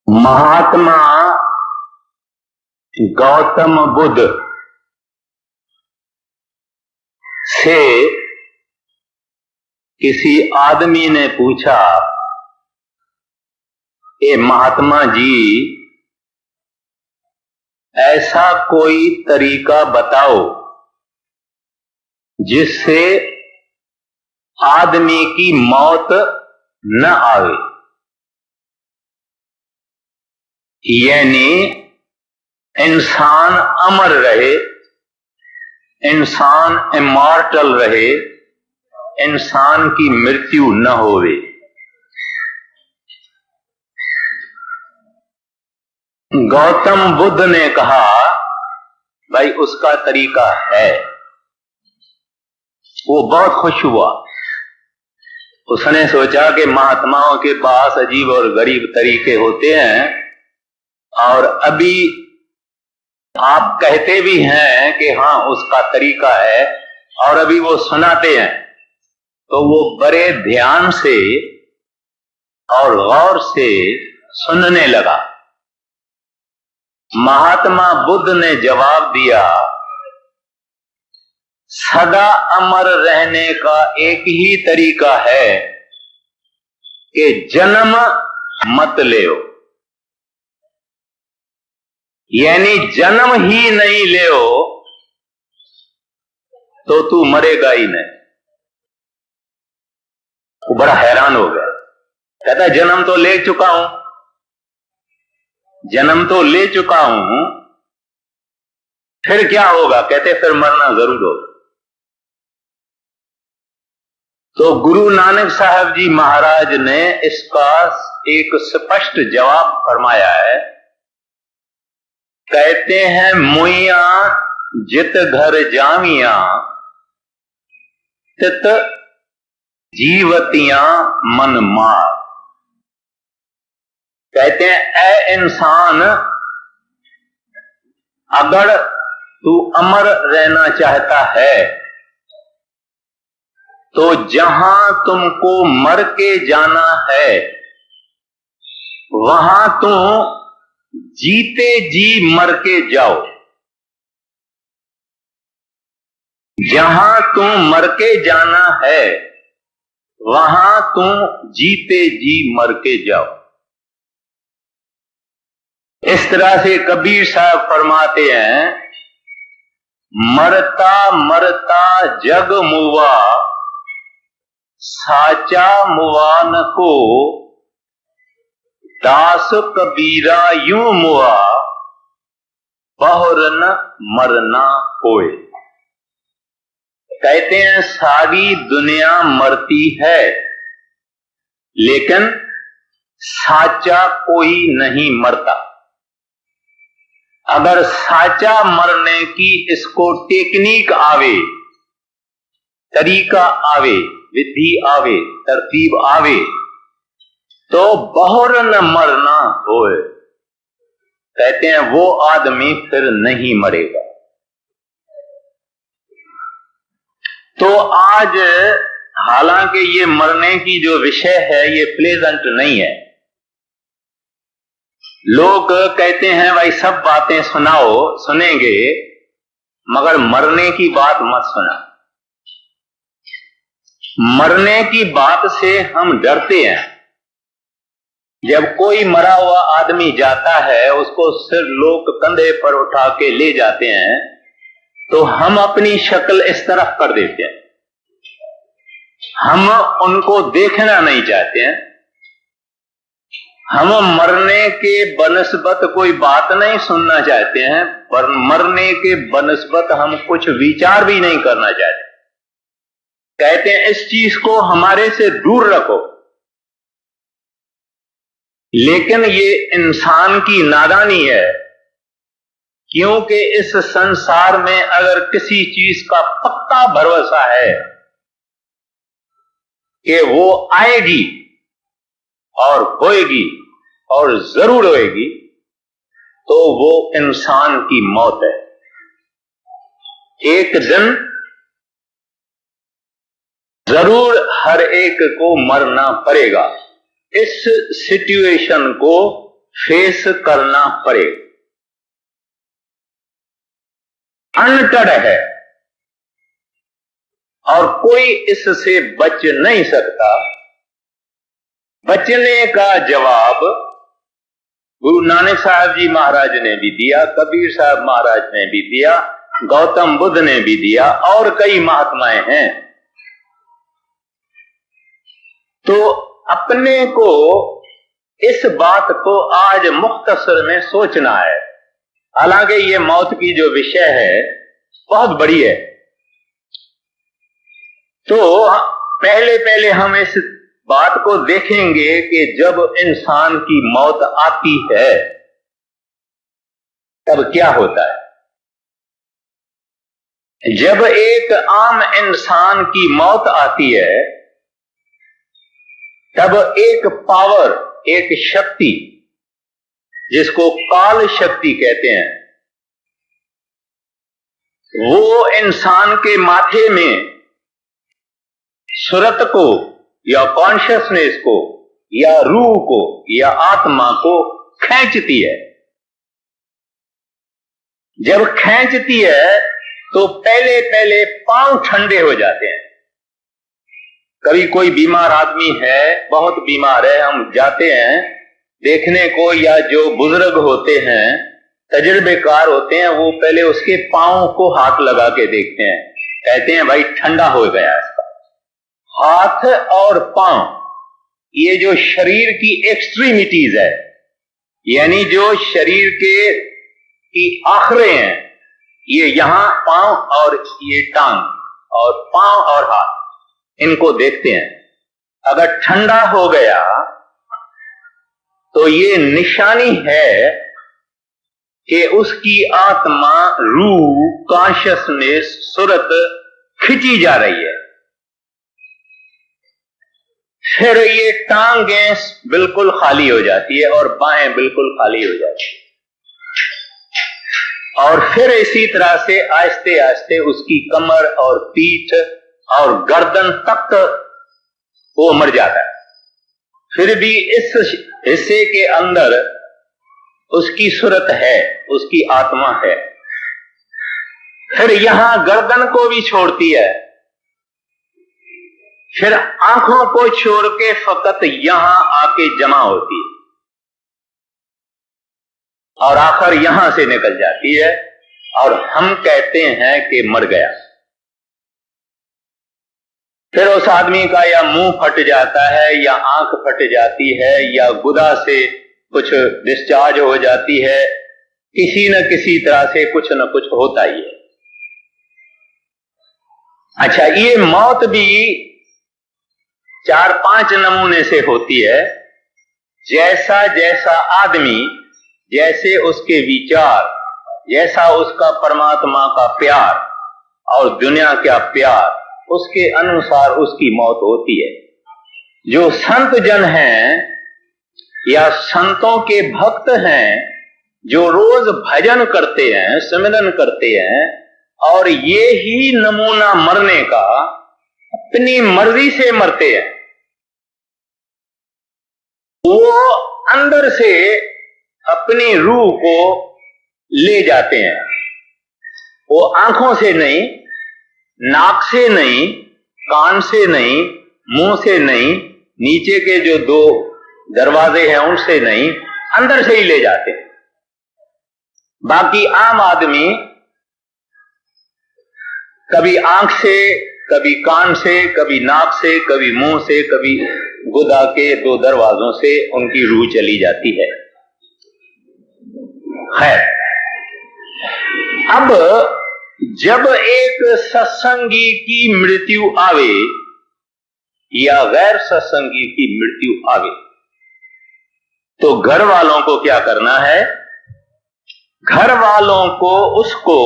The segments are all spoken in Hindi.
महात्मा गौतम बुद्ध से किसी आदमी ने पूछा, ए महात्मा जी, ऐसा कोई तरीका बताओ जिससे आदमी की मौत न आवे, यानी इंसान अमर रहे, इंसान इमॉर्टल रहे, इंसान की मृत्यु न होवे। गौतम बुद्ध ने कहा, भाई उसका तरीका है। वो बहुत खुश हुआ। उसने सोचा कि महात्माओं के पास अजीब और गरीब तरीके होते हैं, और अभी आप कहते भी हैं कि हाँ उसका तरीका है, और अभी वो सुनाते हैं, तो वो बड़े ध्यान से और गौर से सुनने लगा। महात्मा बुद्ध ने जवाब दिया, सदा अमर रहने का एक ही तरीका है कि जन्म मत लेओ, यानी जन्म ही नहीं लेओ तो तू मरेगा ही नहीं। वो बड़ा हैरान हो गया। कहता जन्म तो ले चुका हूं, जन्म तो ले चुका हूं, फिर क्या होगा? कहते फिर मरना जरूर होगा। तो गुरु नानक साहब जी महाराज ने इसका एक स्पष्ट जवाब फरमाया है। कहते हैं, मुइया जित घर जामिया तित जीवतियां मन मार। कहते हैं, ऐ इंसान, अगर तू अमर रहना चाहता है तो जहां तुमको मर के जाना है वहां तुम जीते जी मर के जाओ। जहां तुम मर के जाना है वहां तुम जीते जी मर के जाओ। इस तरह से कबीर साहब फरमाते हैं, मरता मरता जग मुआ, साचा मुआ न को, दास कबीरा यूं मुआ, बहुर न मरना होए। कहते हैं, सारी दुनिया मरती है लेकिन साचा कोई नहीं मरता। अगर साचा मरने की इसको टेक्निक आवे, तरीका आवे, विधि आवे, तरतीब आवे, तो बहुर न मरना होए। कहते हैं वो आदमी फिर नहीं मरेगा। तो आज हालांकि ये मरने की जो विषय है ये प्लेजेंट नहीं है। लोग कहते हैं भाई सब बातें सुनाओ, सुनेंगे, मगर मरने की बात मत सुना। मरने की बात से हम डरते हैं। जब कोई मरा हुआ आदमी जाता है, उसको सिर लोग कंधे पर उठा के ले जाते हैं, तो हम अपनी शक्ल इस तरफ कर देते हैं। हम उनको देखना नहीं चाहते हैं। हम मरने के बनस्बत कोई बात नहीं सुनना चाहते हैं, पर मरने के बनस्बत हम कुछ विचार भी नहीं करना चाहते। कहते हैं इस चीज को हमारे से दूर रखो। लेकिन ये इंसान की नादानी है, क्योंकि इस संसार में अगर किसी चीज का पक्का भरोसा है कि वो आएगी और होएगी और जरूर होएगी, तो वो इंसान की मौत है। एक दिन जरूर हर एक को मरना पड़ेगा। इस सिचुएशन को फेस करना पड़ेगा। अनटड है और कोई इससे बच नहीं सकता। बचने का जवाब गुरु नानक साहब जी महाराज ने भी दिया, कबीर साहब महाराज ने भी दिया, गौतम बुद्ध ने भी दिया और कई महात्माएं हैं। तो अपने को इस बात को आज मुख्तसर में सोचना है। हालांकि ये मौत की जो विषय है बहुत बड़ी है, तो पहले पहले हम इस बात को देखेंगे कि जब इंसान की मौत आती है तब क्या होता है। जब एक आम इंसान की मौत आती है तब एक पावर, एक शक्ति, जिसको काल शक्ति कहते हैं, वो इंसान के माथे में सुरत को या कॉन्शियसनेस को या रूह को या आत्मा को खींचती है। जब खींचती है तो पहले पहले पांव ठंडे हो जाते हैं। कभी कोई बीमार आदमी है, बहुत बीमार है, हम जाते हैं देखने को, या जो बुजुर्ग होते हैं, तजुर्बेकार होते हैं, वो पहले उसके पांव को हाथ लगा के देखते हैं, कहते हैं भाई ठंडा हो गया इसका। हाथ और पांव, ये जो शरीर की एक्सट्रीमिटीज है, यानी जो शरीर के की आखिरें हैं, ये यहां पांव और ये टांग और पांव और हाथ, इनको देखते हैं। अगर ठंडा हो गया तो ये निशानी है कि उसकी आत्मा, रूह, कॉन्शियसनेस, सुरत खिंची जा रही है। फिर ये टांगें बिल्कुल खाली हो जाती है और बाहें बिल्कुल खाली हो जाती है, और फिर इसी तरह से आहिस्ते आहिस्ते उसकी कमर और पीठ और गर्दन तक वो मर जाता है। फिर भी इस हिस्से के अंदर उसकी सुरत है, उसकी आत्मा है। फिर यहां गर्दन को भी छोड़ती है, फिर आंखों को छोड़ के फकत यहां आके जमा होती है और आखिर यहां से निकल जाती है, और हम कहते हैं कि मर गया। फिर उस आदमी का या मुंह फट जाता है, या आंख फट जाती है, या गुदा से कुछ डिस्चार्ज हो जाती है, किसी न किसी तरह से कुछ न कुछ होता ही है। अच्छा, ये मौत भी 4-5 नमूने से होती है। जैसा जैसा आदमी, जैसे उसके विचार, जैसा उसका परमात्मा का प्यार और दुनिया का प्यार, उसके अनुसार उसकी मौत होती है। जो संत जन हैं या संतों के भक्त हैं, जो रोज भजन करते हैं, सिमरन करते हैं, और ये ही नमूना मरने का अपनी मर्जी से मरते हैं, वो अंदर से अपनी रूह को ले जाते हैं। वो आंखों से नहीं, नाक से नहीं, कान से नहीं, मुंह से नहीं, नीचे के जो 2 दरवाजे हैं उनसे नहीं, अंदर से ही ले जाते हैं। बाकी आम आदमी कभी आंख से, कभी कान से, कभी नाक से, कभी मुंह से, कभी गुदा के 2 दरवाजों से उनकी रूह चली जाती है। खैर, अब जब एक सत्संगी की मृत्यु आवे या गैर सत्संगी की मृत्यु आवे, तो घर वालों को क्या करना है? घर वालों को उसको,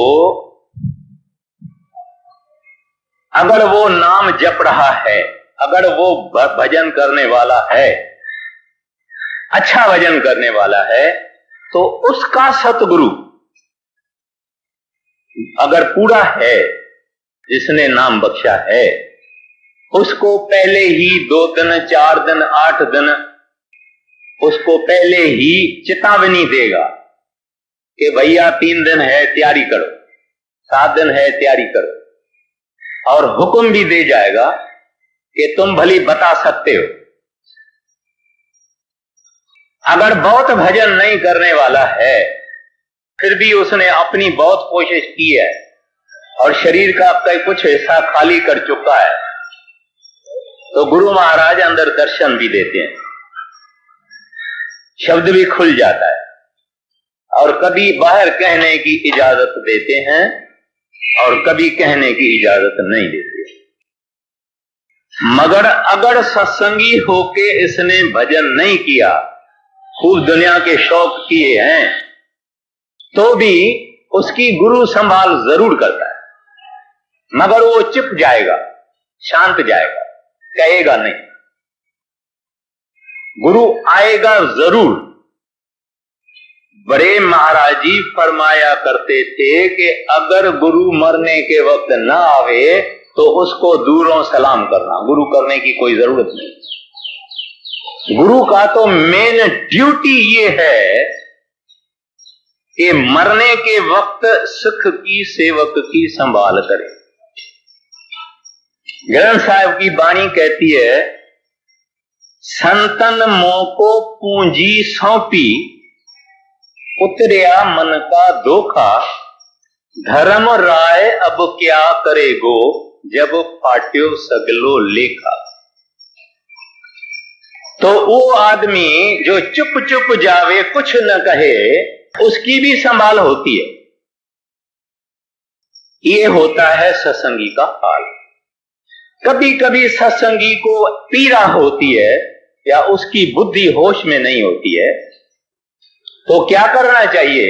अगर वो नाम जप रहा है, अगर वो भजन करने वाला है, अच्छा भजन करने वाला है, तो उसका सतगुरु अगर पूरा है, जिसने नाम बख्शा है, उसको पहले ही 2 दिन, 4 दिन, 8 दिन उसको पहले ही चेतावनी देगा कि भैया 3 दिन है तैयारी करो, 7 दिन है तैयारी करो, और हुक्म भी दे जाएगा कि तुम भली बता सकते हो। अगर बहुत भजन नहीं करने वाला है फिर भी उसने अपनी बहुत कोशिश की है और शरीर का अब तक कुछ हिस्सा खाली कर चुका है, तो गुरु महाराज अंदर दर्शन भी देते हैं, शब्द भी खुल जाता है, और कभी बाहर कहने की इजाजत देते हैं और कभी कहने की इजाजत नहीं देते। मगर अगर सत्संगी होके इसने भजन नहीं किया, खूब दुनिया के शौक किए हैं, तो भी उसकी गुरु संभाल जरूर करता है, मगर वो चुप जाएगा, शांत जाएगा, कहेगा नहीं। गुरु आएगा जरूर। बड़े महाराज जी फरमाया करते थे कि अगर गुरु मरने के वक्त ना आवे तो उसको दूरों सलाम करना, गुरु करने की कोई जरूरत नहीं। गुरु का तो मेन ड्यूटी ये है कि मरने के वक्त सुख की सेवक की संभाल करे। ग्रंथ साहब की वाणी कहती है, संतन मोह को पूंजी सौंपी, उतरिया मन का धोखा, धर्म राय अब क्या करेगो, जब फाट्यो सगलो लेखा। तो वो आदमी जो चुप चुप जावे, कुछ न कहे, उसकी भी संभाल होती है। ये होता है सत्संगी का हाल। कभी कभी सत्संगी को पीड़ा होती है या उसकी बुद्धि होश में नहीं होती है, तो क्या करना चाहिए?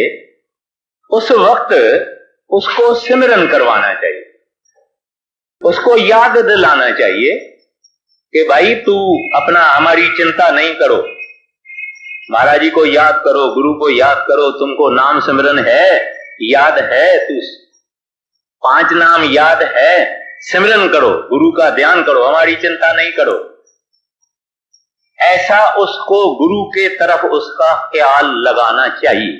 उस वक्त उसको सिमरन करवाना चाहिए, उसको याद दिलाना चाहिए कि भाई तू अपना हमारी चिंता नहीं करो, महाराज जी को याद करो, गुरु को याद करो, तुमको नाम सिमरन है, याद है, तू 5 नाम याद है, सिमरन करो, गुरु का ध्यान करो, हमारी चिंता नहीं करो। ऐसा उसको गुरु के तरफ उसका ख्याल लगाना चाहिए।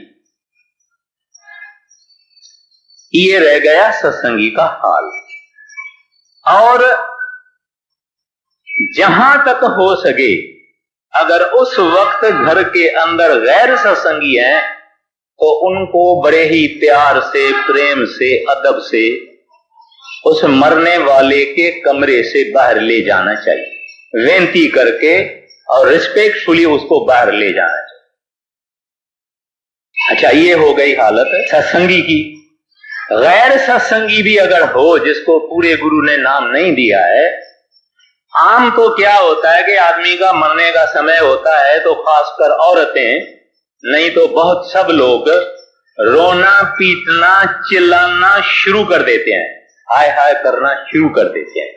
ये रह गया सत्संगी का हाल। और जहां तक हो सके, अगर उस वक्त घर के अंदर गैर सत्संगी हैं तो उनको बड़े ही प्यार से, प्रेम से, अदब से उस मरने वाले के कमरे से बाहर ले जाना चाहिए, विनती करके और रिस्पेक्टफुली उसको बाहर ले जाना चाहिए। अच्छा, ये हो गई हालत सत्संगी की। गैर सत्संगी भी अगर हो, जिसको पूरे गुरु ने नाम नहीं दिया है, आम तो क्या होता है कि आदमी का मरने का समय होता है तो खासकर औरतें, नहीं तो बहुत सब लोग रोना, पीटना, चिल्लाना शुरू कर देते हैं, हाय हाय करना शुरू कर देते हैं,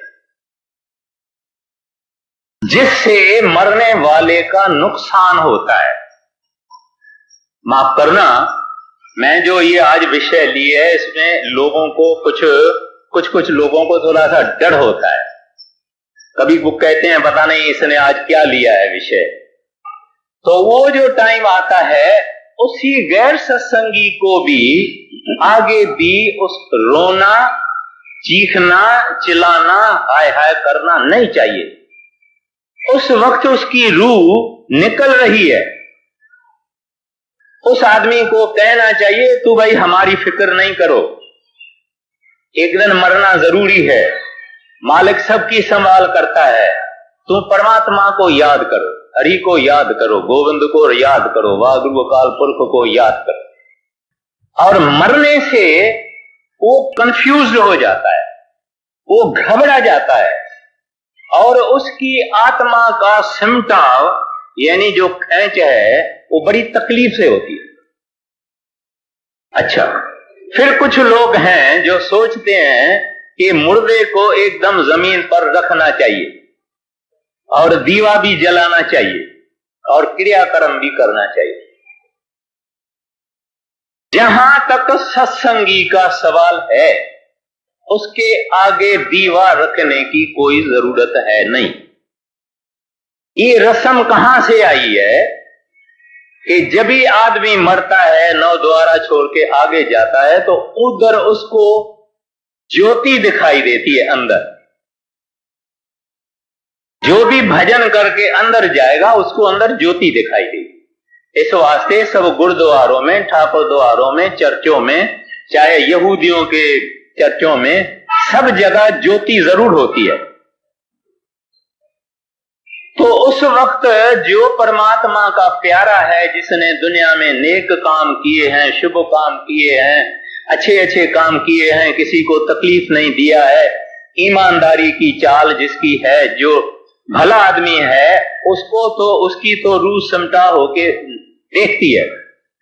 जिससे मरने वाले का नुकसान होता है। माफ करना, मैं जो ये आज विषय लिए है, इसमें लोगों को कुछ लोगों को थोड़ा सा डर होता है। कभी वो कहते हैं पता नहीं इसने आज क्या लिया है विषय, तो वो जो टाइम आता है उसी गैर सत्संगी को भी आगे भी उस रोना, चीखना, चिल्लाना, हाय हाय करना नहीं चाहिए। उस वक्त उसकी रूह निकल रही है, उस आदमी को कहना चाहिए तू भाई हमारी फिक्र नहीं करो, एक दिन मरना जरूरी है, मालिक सबकी संभाल करता है, तुम परमात्मा को याद करो, हरि को याद करो, गोविंद को याद करो, वागुरु अकाल पुरख को याद करो। और मरने से वो कंफ्यूज हो जाता है, वो घबरा जाता है, और उसकी आत्मा का सिमटाव यानी जो खेच है वो बड़ी तकलीफ से होती है। अच्छा, फिर कुछ लोग हैं जो सोचते हैं कि मुर्दे को एकदम जमीन पर रखना चाहिए और दीवा भी जलाना चाहिए और क्रियाकर्म भी करना चाहिए। जहां तक सत्संगी का सवाल है, उसके आगे दीवा रखने की कोई जरूरत है नहीं। ये रस्म कहां से आई है? कि जब भी आदमी मरता है, नौ द्वारा छोड़ के आगे जाता है, तो उधर उसको ज्योति दिखाई देती है अंदर। जो भी भजन करके अंदर जाएगा उसको अंदर ज्योति दिखाई देगी। इस वास्ते सब गुरुद्वारों में, ठाकुर द्वारों में, चर्चों में, चाहे यहूदियों के चर्चों में, सब जगह ज्योति जरूर होती है। तो उस वक्त जो परमात्मा का प्यारा है, जिसने दुनिया में नेक काम किए हैं, शुभ काम किए हैं, अच्छे अच्छे काम किए हैं, किसी को तकलीफ नहीं दिया है, ईमानदारी की चाल जिसकी है, जो भला आदमी है, उसको तो उसकी तो रूह समटा होके देखती है।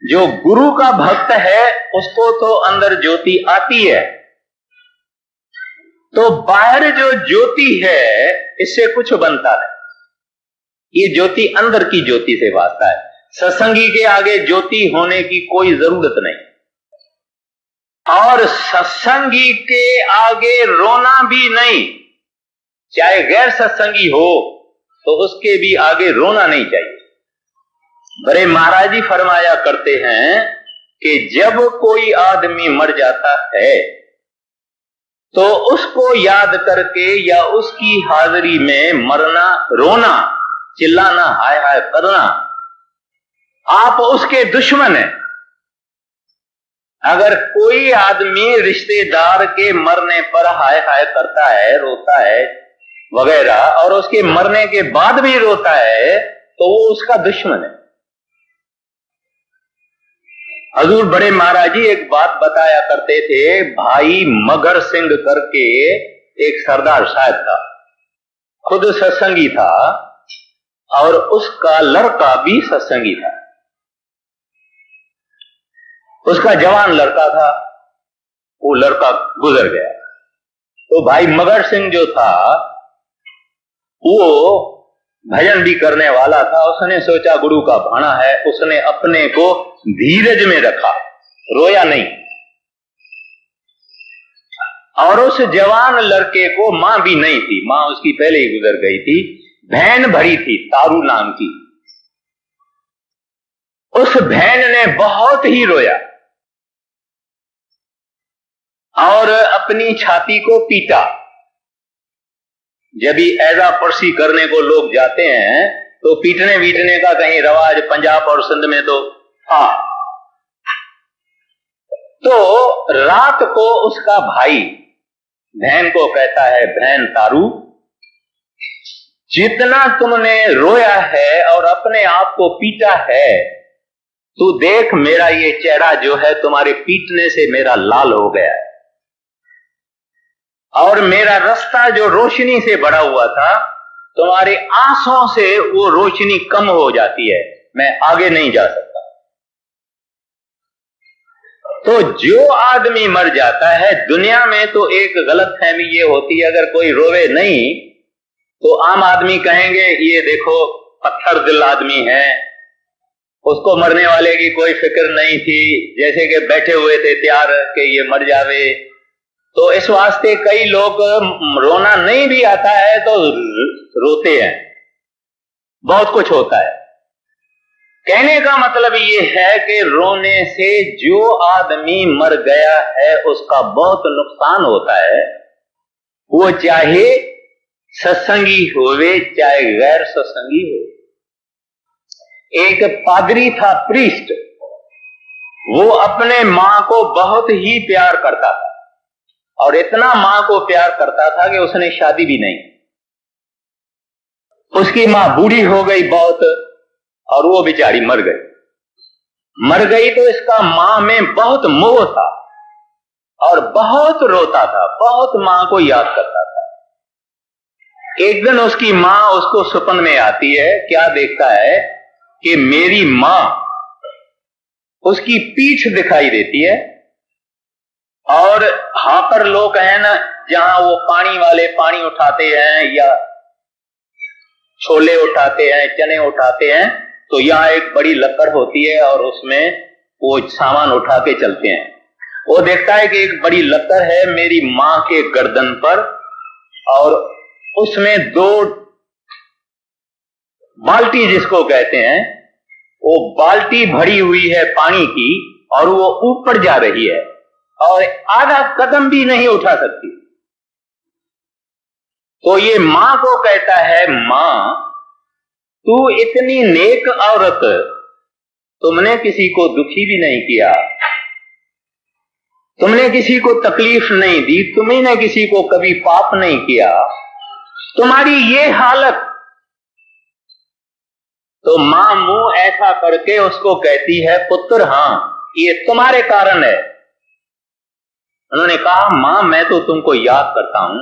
जो गुरु का भक्त है उसको तो अंदर ज्योति आती है। तो बाहर जो ज्योति है इससे कुछ बनता है, ये ज्योति अंदर की ज्योति से वास्ता है। सत्संगी के आगे ज्योति होने की कोई जरूरत नहीं, और सत्संगी के आगे रोना भी नहीं। चाहे गैर सत्संगी हो तो उसके भी आगे रोना नहीं चाहिए। बड़े महाराज जी फरमाया करते हैं कि जब कोई आदमी मर जाता है तो उसको याद करके या उसकी हाजिरी में मरना, रोना, चिल्लाना, हाय हाय करना, आप उसके दुश्मन हैं। अगर कोई आदमी रिश्तेदार के मरने पर हाय हाय करता है, रोता है वगैरह, और उसके मरने के बाद भी रोता है, तो वो उसका दुश्मन है। हजूर बड़े महाराज जी एक बात बताया करते थे। भाई मगर सिंह करके एक सरदार साहब था, खुद सत्संगी था और उसका लड़का भी सत्संगी था। उसका जवान लड़का था, वो लड़का गुजर गया। तो भाई मगर सिंह जो था वो भजन भी करने वाला था। उसने सोचा गुरु का भाना है, उसने अपने को धीरज में रखा, रोया नहीं। और उस जवान लड़के को मां भी नहीं थी, मां उसकी पहले ही गुजर गई थी। बहन भरी थी तारू नाम की। उस बहन ने बहुत ही रोया और अपनी छाती को पीटा। जब भी ऐसा परसी करने को लोग जाते हैं तो पीटने वीटने का कहीं रवाज पंजाब और सिंध में तो था। तो रात को उसका भाई बहन को कहता है, बहन तारू, जितना तुमने रोया है और अपने आप को पीटा है, तू देख मेरा ये चेहरा जो है तुम्हारे पीटने से मेरा लाल हो गया है, और मेरा रास्ता जो रोशनी से भरा हुआ था, तुम्हारे आंसुओं से वो रोशनी कम हो जाती है, मैं आगे नहीं जा सकता। तो जो आदमी मर जाता है, दुनिया में तो एक गलतफहमी ये होती है, अगर कोई रोवे नहीं तो आम आदमी कहेंगे ये देखो पत्थर दिल आदमी है, उसको मरने वाले की कोई फिक्र नहीं थी, जैसे कि बैठे हुए थे तैयार कि ये मर जावे। तो इस वास्ते कई लोग रोना नहीं भी आता है तो रोते हैं, बहुत कुछ होता है। कहने का मतलब ये है कि रोने से जो आदमी मर गया है उसका बहुत नुकसान होता है, वो चाहे सत्संगी होवे चाहे गैर सत्संगी हो। एक पादरी था, प्रीस्ट, वो अपने मां को बहुत ही प्यार करता था, और इतना मां को प्यार करता था कि उसने शादी भी नहीं। उसकी मां बूढ़ी हो गई बहुत, और वो बेचारी मर गई तो इसका मां में बहुत मोह था और बहुत रोता था, बहुत मां को याद करता था। एक दिन उसकी मां उसको सपन में आती है, क्या देखता है कि मेरी मां, उसकी पीठ दिखाई देती है, और हाकर लोग हैं ना, जहां वो पानी वाले पानी उठाते हैं या छोले उठाते हैं, चने उठाते हैं, तो यहाँ एक बड़ी लकड़ होती है और उसमें वो सामान उठा के चलते हैं। वो देखता है कि एक बड़ी लकड़ है मेरी मां के गर्दन पर, और उसमें 2 बाल्टी जिसको कहते हैं, वो बाल्टी भरी हुई है पानी की और वो ऊपर जा रही है और आधा कदम भी नहीं उठा सकती। तो ये मां को कहता है, मां तू इतनी नेक औरत, तुमने किसी को दुखी भी नहीं किया, तुमने किसी को तकलीफ नहीं दी, तुमने किसी को कभी पाप नहीं किया, तुम्हारी ये हालत। तो मां मुंह ऐसा करके उसको कहती है, पुत्र हाँ ये तुम्हारे कारण है। उन्होंने कहा, मां मैं तो तुमको याद करता हूं।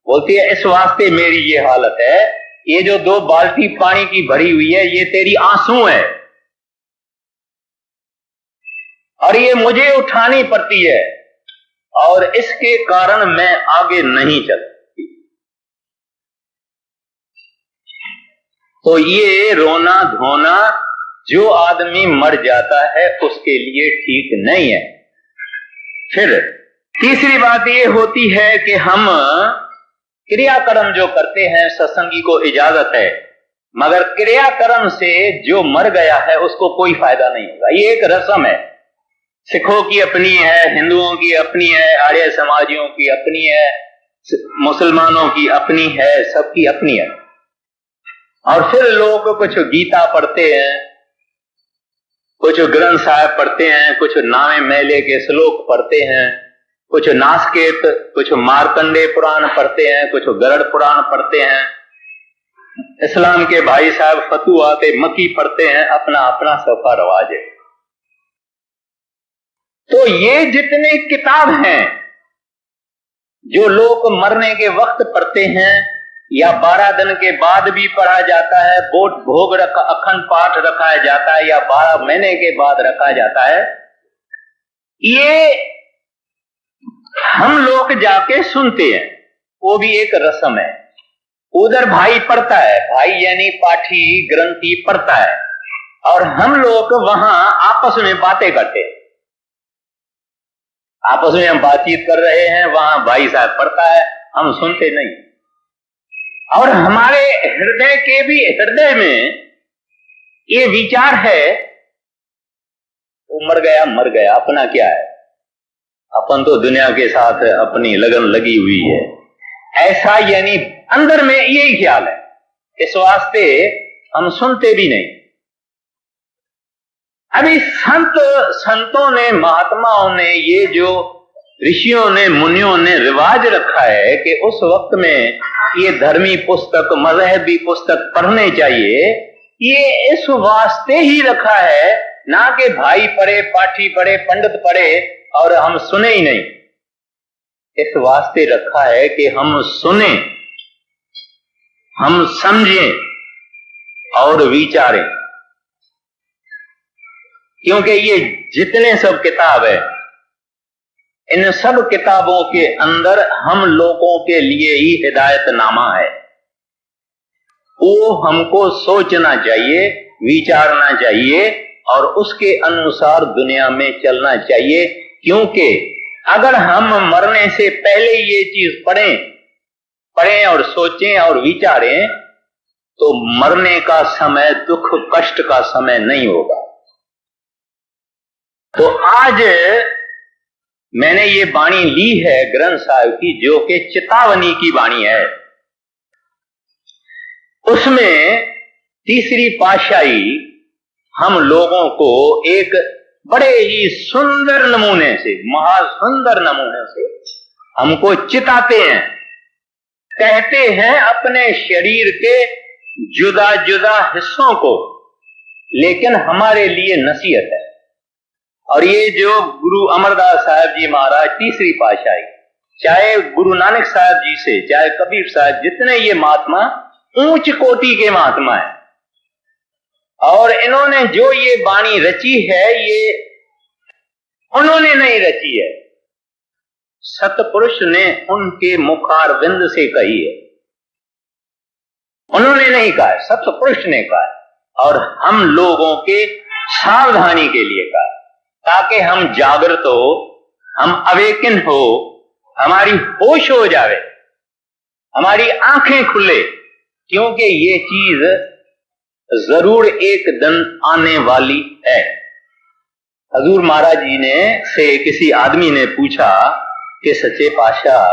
बोलती है, इस वास्ते मेरी ये हालत है, ये जो 2 बाल्टी पानी की भरी हुई है ये तेरी आंसू है और ये मुझे उठानी पड़ती है और इसके कारण मैं आगे नहीं चल सकती। तो ये रोना धोना जो आदमी मर जाता है उसके लिए ठीक नहीं है। फिर तीसरी बात ये होती है कि हम क्रियाकर्म जो करते हैं, सत्संगी को इजाजत है, मगर क्रियाकर्म से जो मर गया है उसको कोई फायदा नहीं होगा। ये एक रस्म है, सिखों की अपनी है, हिंदुओं की अपनी है, आर्य समाजियों की अपनी है, मुसलमानों की अपनी है, सबकी अपनी है। और फिर लोग कुछ गीता पढ़ते हैं, कुछ ग्रंथ साहिब पढ़ते हैं, कुछ नामे मेले के श्लोक पढ़ते हैं, कुछ नासकेत, कुछ मार्कंडे पुराण पढ़ते हैं, कुछ गरुड़ पुराण पढ़ते हैं, इस्लाम के भाई साहब फतुआ के मकी पढ़ते हैं, अपना अपना सबका रवाज है। तो ये जितने किताब हैं जो लोग मरने के वक्त पढ़ते हैं या 12 दिन के बाद भी पढ़ा जाता है, भोग रखा, अखंड पाठ रखा जाता है या 12 महीने के बाद रखा जाता है, ये हम लोग जाके सुनते हैं, वो भी एक रस्म है। उधर भाई पढ़ता है, भाई यानी पाठी ग्रंथी पढ़ता है और हम लोग वहां आपस में बातें करते हैं, आपस में हम बातचीत कर रहे हैं, वहां भाई साहब पढ़ता है, हम सुनते नहीं। और हमारे हृदय के भी हृदय में ये विचार है, वो मर गया, अपना क्या है, अपन तो दुनिया के साथ अपनी लगन लगी हुई है, ऐसा यानी अंदर में यही ख्याल है। इस वास्ते हम सुनते भी नहीं। अभी संतों ने, महात्माओं ने, ये जो ऋषियों ने, मुनियों ने रिवाज रखा है कि उस वक्त में ये धर्मी पुस्तक, मजहबी पुस्तक पढ़ने चाहिए, ये इस वास्ते ही रखा है, ना कि भाई पढ़े, पाठी पढ़े, पंडित पढ़े और हम सुने ही नहीं। इस वास्ते रखा है कि हम सुने, हम समझें और विचारें। क्योंकि ये जितने सब किताब है, इन सब किताबों के अंदर हम लोगों के लिए ही हिदायतनामा है। वो हमको सोचना चाहिए, विचारना चाहिए और उसके अनुसार दुनिया में चलना चाहिए। क्योंकि अगर हम मरने से पहले ये चीज पढ़ें और सोचें और विचारें, तो मरने का समय दुख कष्ट का समय नहीं होगा। तो आज मैंने ये वाणी ली है ग्रंथ साहिब की, जो कि चेतावनी की वाणी है। उसमें तीसरी पातशाही हम लोगों को एक बड़े ही सुंदर नमूने से, महासुंदर नमूने से हमको चिताते हैं। कहते हैं अपने शरीर के जुदा जुदा हिस्सों को, लेकिन हमारे लिए नसीहत है। और ये जो गुरु अमरदास साहब जी महाराज तीसरी पातशाही, चाहे गुरु नानक साहब जी से, चाहे कबीर साहब, जितने ये महात्मा ऊंच कोटि के महात्मा है, और इन्होंने जो ये वाणी रची है, ये उन्होंने नहीं रची है, सतपुरुष ने उनके मुखारविंद से कही है। उन्होंने नहीं कहा, सतपुरुष ने कहा और हम लोगों के सावधानी के लिए कहा, ताकि हम जागृत हो, हम अवेकन हो, हमारी होश हो जावे, हमारी आंखें खुले। क्योंकि ये चीज जरूर एक दिन आने वाली है। हजूर महाराज जी ने से किसी आदमी ने पूछा कि सच्चे पातशाह,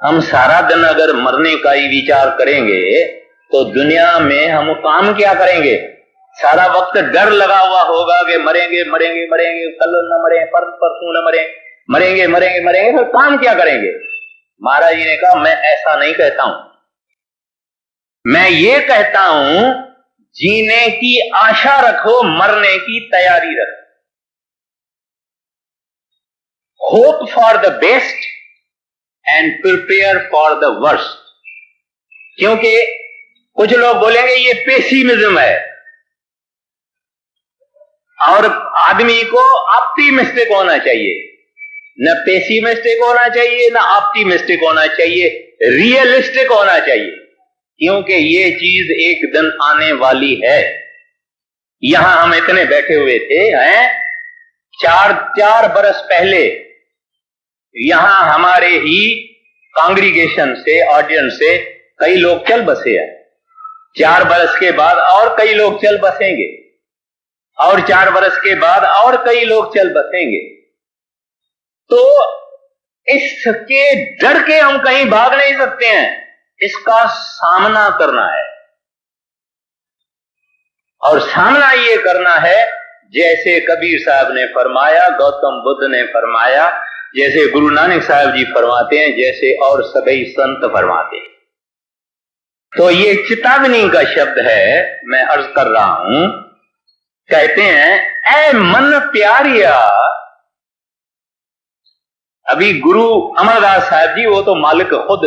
हम सारा दिन अगर मरने का ही विचार करेंगे तो दुनिया में हम काम क्या करेंगे? सारा वक्त डर लगा हुआ होगा कि मरेंगे मरेंगे मरेंगे, कल न मरे, परसों न मरे, मरेंगे मरेंगे मरेंगे, फिर काम क्या करेंगे? महाराज जी ने कहा, मैं ऐसा नहीं कहता हूं, मैं ये कहता हूं जीने की आशा रखो, मरने की तैयारी रखो। Hope for the best and prepare for the worst. क्योंकि कुछ लोग बोलेंगे ये पेसिमिज्म है, और आदमी को ऑप्टिमिस्टिक होना चाहिए। न पेसिमिस्टिक होना चाहिए, न ऑप्टिमिस्टिक होना चाहिए, रियलिस्टिक होना चाहिए। क्योंकि ये चीज एक दिन आने वाली है। यहां हम इतने बैठे हुए थे, हैं, चार बरस पहले यहां हमारे ही कांग्रीगेशन से, ऑडियंस से कई लोग चल बसे हैं। 4 बरस के बाद और कई लोग चल बसेंगे, और 4 बरस के बाद और कई लोग चल बसेंगे। तो इसके डर के हम कहीं भाग नहीं सकते हैं, इसका सामना करना है। और सामना ये करना है जैसे कबीर साहब ने फरमाया, गौतम बुद्ध ने फरमाया, जैसे गुरु नानक साहब जी फरमाते हैं, जैसे और सभी संत फरमाते हैं। तो ये चेतावनी का शब्द है, मैं अर्ज कर रहा हूं। कहते हैं, ऐ मन प्यारिया। अभी गुरु अमरदास साहब जी, वो तो मालिक खुद,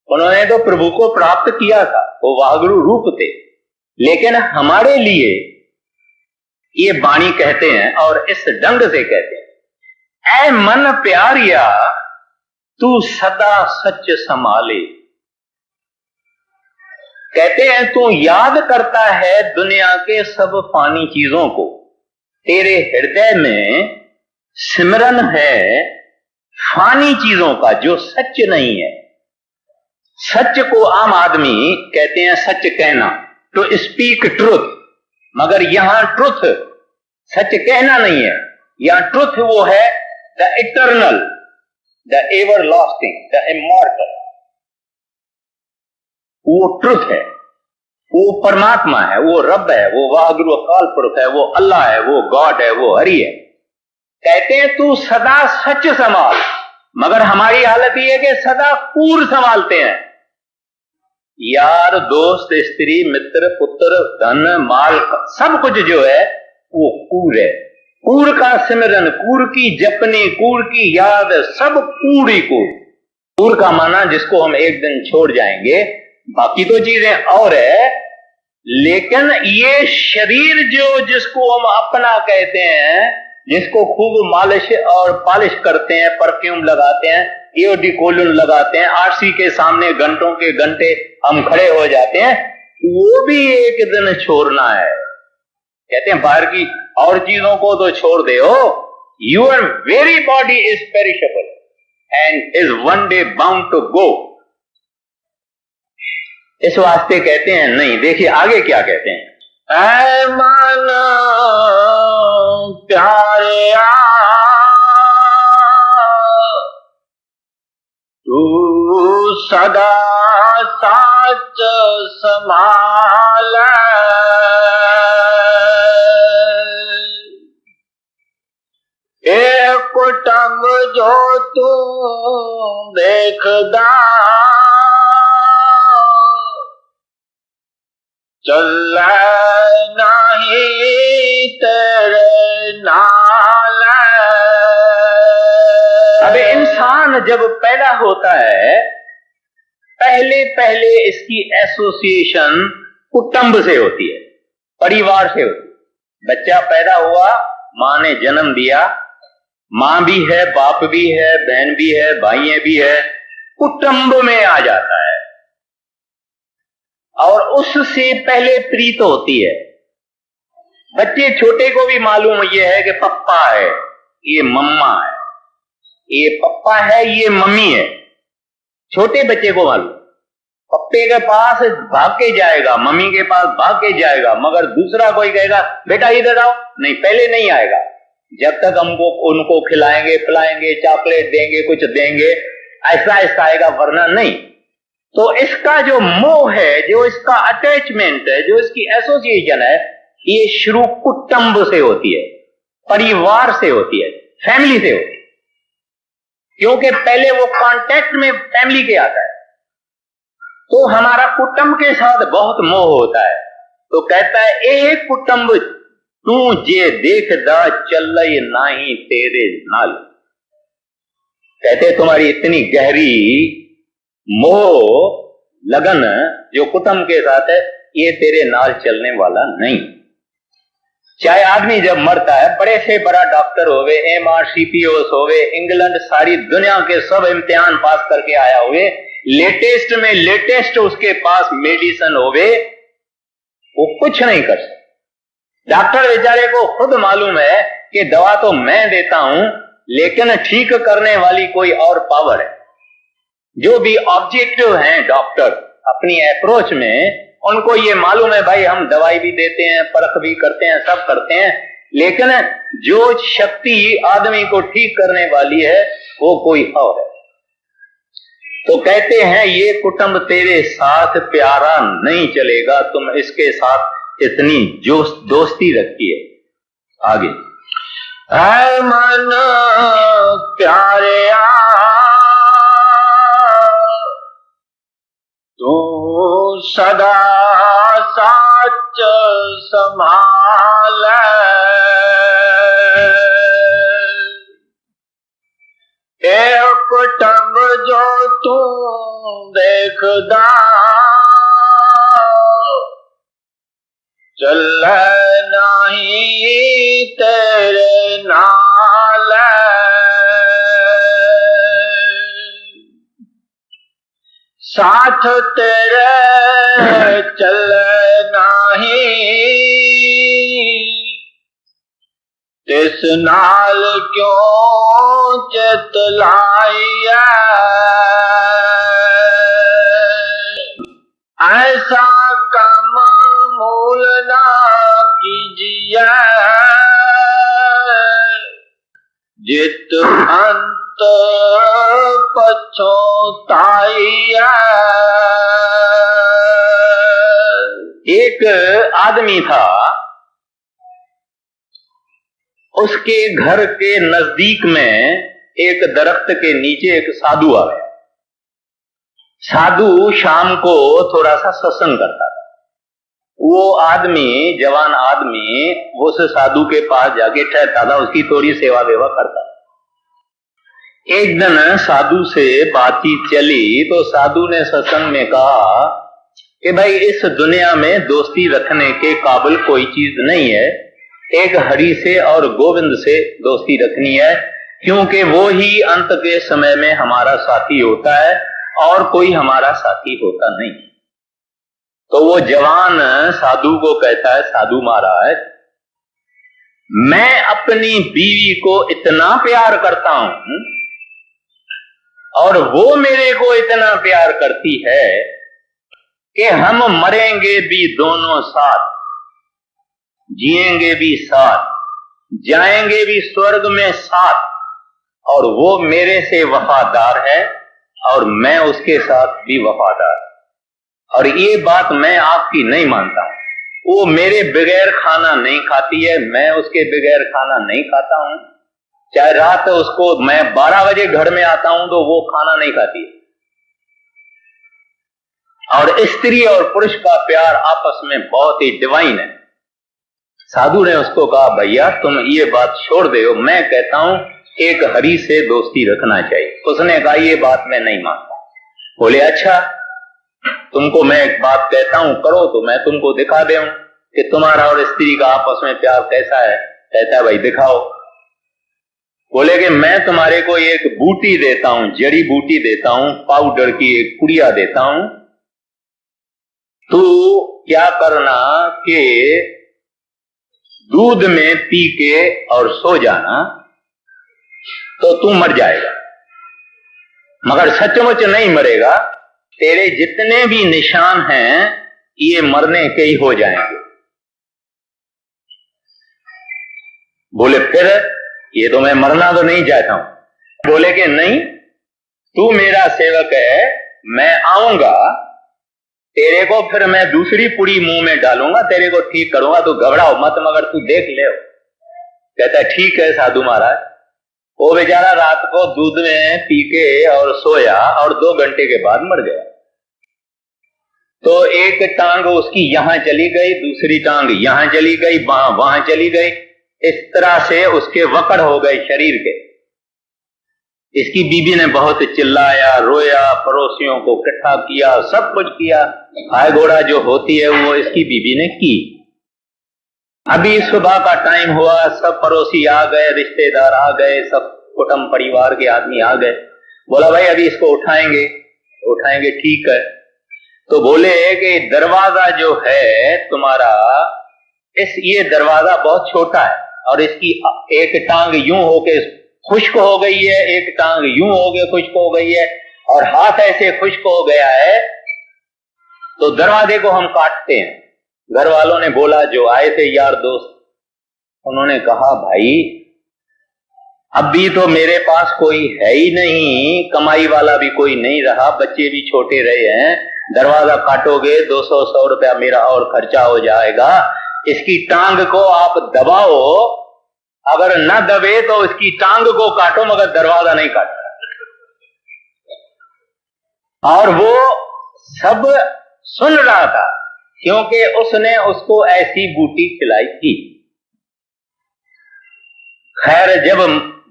उन्होंने तो प्रभु को प्राप्त किया था, वो वाहगुरु रूप थे। लेकिन हमारे लिए ये वाणी कहते हैं, और इस ढंग से कहते हैं, ऐ मन प्यारिया तू सदा सच संभाले। कहते हैं, तू याद करता है दुनिया के सब फानी चीजों को, तेरे हृदय में सिमरन है फानी चीजों का जो सच नहीं है। सच को आम आदमी कहते हैं सच कहना, टू स्पीक ट्रुथ, मगर यहां ट्रुथ सच कहना नहीं है। यहां ट्रुथ वो है the eternal, the ever lasting, the immortal. वो ट्रुथ है, वो परमात्मा है, वो रब है, वो वाहगुरु अकाल पुरख है, वो अल्लाह है, वो गॉड है, वो हरि है। कहते हैं तू सदा सच संभाल, मगर हमारी हालत ये है कि सदा कूर संभालते हैं। यार, दोस्त, स्त्री, मित्र, पुत्र, धन, माल, सब कुछ जो है वो कूर है। कूर का सिमरन, कूर की जपनी, कूर की याद, सब कूर ही कूर। कूर का माना जिसको हम एक दिन छोड़ जाएंगे, बाकी तो चीजें और है। लेकिन ये शरीर जो जिसको हम अपना कहते हैं, जिसको खूब मालिश और पॉलिश करते हैं, परफ्यूम लगाते हैं, एओडिकोलिन लगाते हैं, आरसी के सामने घंटों के घंटे हम खड़े हो जाते हैं, वो भी एक दिन छोड़ना है। कहते हैं बाहर की और चीजों को तो छोड़ दे हो, your very body is perishable and is one day bound to go. इस वास्ते कहते हैं नहीं। देखिए आगे क्या कहते हैं, ऐ मन प्यारिया तू सदा सच संभाल। एक कुटुंब जो तू देखदा चल नहीं तेरे नाल। अब इंसान जब पैदा होता है, पहले पहले इसकी एसोसिएशन कुटुंब से होती है, परिवार से होती है। बच्चा पैदा हुआ, मां ने जन्म दिया, मां भी है, बाप भी है, बहन भी है, भाई भी है, कुटुंब में आ जाता है। और उससे पहले प्रीत होती है। बच्चे छोटे को भी मालूम ये है कि पप्पा है, ये मम्मा है, ये पप्पा है, ये मम्मी है। छोटे बच्चे को मालूम। पप्पे के पास भाग के जाएगा, मम्मी के पास भाग के जाएगा, मगर दूसरा कोई कहेगा बेटा इधर आओ, नहीं, पहले नहीं आएगा। जब तक हमको उनको खिलाएंगे पिलाएंगे, चॉकलेट देंगे, कुछ देंगे, ऐसा ऐसा आएगा, वरना नहीं। तो इसका जो मोह है, जो इसका अटैचमेंट है, जो इसकी एसोसिएशन है, ये शुरू कुटुंब से होती है, परिवार से होती है, फैमिली से होती है। क्योंकि पहले वो कांटेक्ट में फैमिली के आता है, तो हमारा कुटुंब के साथ बहुत मोह होता है। तो कहता है एक कुटुंब तू जे देखदा चल नाही तेरे नाल। कहते तुम्हारी इतनी गहरी मोह लगन जो कुटुंब के साथ है, ये तेरे नाल चलने वाला नहीं। चाहे आदमी जब मरता है, बड़े से बड़ा डॉक्टर होवे, MRCPOs होवे, इंग्लैंड सारी दुनिया के सब इम्तिहान पास करके आया हुए, लेटेस्ट में लेटेस्ट उसके पास मेडिसिन होवे, वो कुछ नहीं कर सकता। डॉक्टर बेचारे को खुद मालूम है कि दवा तो मैं देता हूं, लेकिन ठीक करने वाली कोई और पावर है। जो भी ऑब्जेक्टिव हैं डॉक्टर अपनी अप्रोच में, उनको ये मालूम है भाई हम दवाई भी देते हैं, परख भी करते हैं, सब करते हैं, लेकिन जो शक्ति आदमी को ठीक करने वाली है वो कोई और है। तो कहते हैं ये कुटुंब तेरे साथ प्यारा नहीं चलेगा, तुम इसके साथ इतनी दोस्ती रखी है। आगे ऐ मन प्यारे तू सदा साच संभाल, एक कुटुंब जो तू देखदा चल नहीं तेरे नाल, साथ तेरे चल नहीं तिस नाल क्यों चितलाइया, ऐसा कम मूल ना कीजिए जित अंत पछताइया। एक आदमी था, उसके घर के नजदीक में एक दरख्त के नीचे एक साधु आ गया। साधु शाम को थोड़ा सा सत्संग करता था। वो आदमी, जवान आदमी, उस साधु के पास जाके ठहरता था, उसकी थोड़ी सेवा वेवा करता था। एक दिन साधु से बातचीत चली तो साधु ने सत्संग में कहा कि भाई इस दुनिया में दोस्ती रखने के काबिल कोई चीज नहीं है, एक हरि से और गोविंद से दोस्ती रखनी है, क्योंकि वो ही अंत के समय में हमारा साथी होता है और कोई हमारा साथी होता नहीं। तो वो जवान साधु को कहता है, साधु महाराज मैं अपनी बीवी को इतना प्यार करता हूं और वो मेरे को इतना प्यार करती है कि हम मरेंगे भी दोनों साथ, जिएंगे भी साथ, जाएंगे भी स्वर्ग में साथ, और वो मेरे से वफादार है और मैं उसके साथ भी वफादार। और ये बात मैं आपकी नहीं मानता हूं। वो मेरे बगैर खाना नहीं खाती है, मैं उसके बगैर खाना नहीं खाता हूं। चाहे रात उसको मैं 12 बजे घर में आता हूं तो वो खाना नहीं खाती है। और स्त्री और पुरुष का प्यार आपस में बहुत ही डिवाइन है। साधु ने उसको कहा भैया तुम ये बात छोड़ दो, मैं कहता हूं एक हरि से दोस्ती रखना चाहिए। उसने कहा ये बात मैं नहीं मानता। बोले अच्छा तुमको मैं एक बात कहता हूं करो तो मैं तुमको दिखा दूं कि तुम्हारा और स्त्री का आपस में प्यार कैसा है। कहता है भाई दिखाओ। बोले कि मैं तुम्हारे को एक बूटी देता हूं, जड़ी बूटी देता हूं, पाउडर की एक पुड़िया देता हूं, तू क्या करना कि दूध में पी के और सो जाना तो तू मर जाएगा, मगर सचमुच नहीं मरेगा, तेरे जितने भी निशान हैं ये मरने के ही हो जाएंगे। बोले फिर? ये तो मैं मरना तो नहीं चाहता हूं। बोले कि नहीं, तू मेरा सेवक है, मैं आऊंगा तेरे को, फिर मैं दूसरी पुड़ी मुंह में डालूंगा, तेरे को ठीक करूंगा, तू घबराओ मत, मगर तू देख ले। कहता है ठीक है साधु महाराज। वो बेचारा रात को दूध में पी के और सोया और 2 घंटे के बाद मर गया। तो एक टांग उसकी यहां चली गई, दूसरी टांग यहां चली गई, वहां चली गई, इस तरह से उसके वकड़ हो गए शरीर के। इसकी बीबी ने बहुत चिल्लाया, रोया, पड़ोसियों को इकट्ठा किया, सब कुछ किया, हाय घोड़ा जो होती है वो इसकी बीबी ने की। अभी सुबह का टाइम हुआ, सब पड़ोसी आ गए, रिश्तेदार आ गए, सब कुटुंब परिवार के आदमी आ गए। बोला भाई अभी इसको उठाएंगे। उठाएंगे, ठीक है। तो बोले कि दरवाजा जो है तुम्हारा, ये दरवाजा बहुत छोटा है और इसकी एक टांग यूं होके खुश्क हो गई है, एक टांग यूं हो गई खुश्क हो गई है और हाथ ऐसे खुश्क हो गया है, तो दरवाजे को हम काटते हैं। घर वालों ने बोला, जो आए थे यार दोस्त, उन्होंने कहा भाई अभी तो मेरे पास कोई है ही नहीं, कमाई वाला भी कोई नहीं रहा, बच्चे भी छोटे रहे हैं, दरवाजा काटोगे 200-100 रुपया मेरा और खर्चा हो जाएगा। इसकी टांग को आप दबाओ, अगर न दबे तो इसकी टांग को काटो, मगर दरवाजा नहीं काटो। और वो सब सुन रहा था क्योंकि उसने उसको ऐसी बूटी खिलाई थी। खैर जब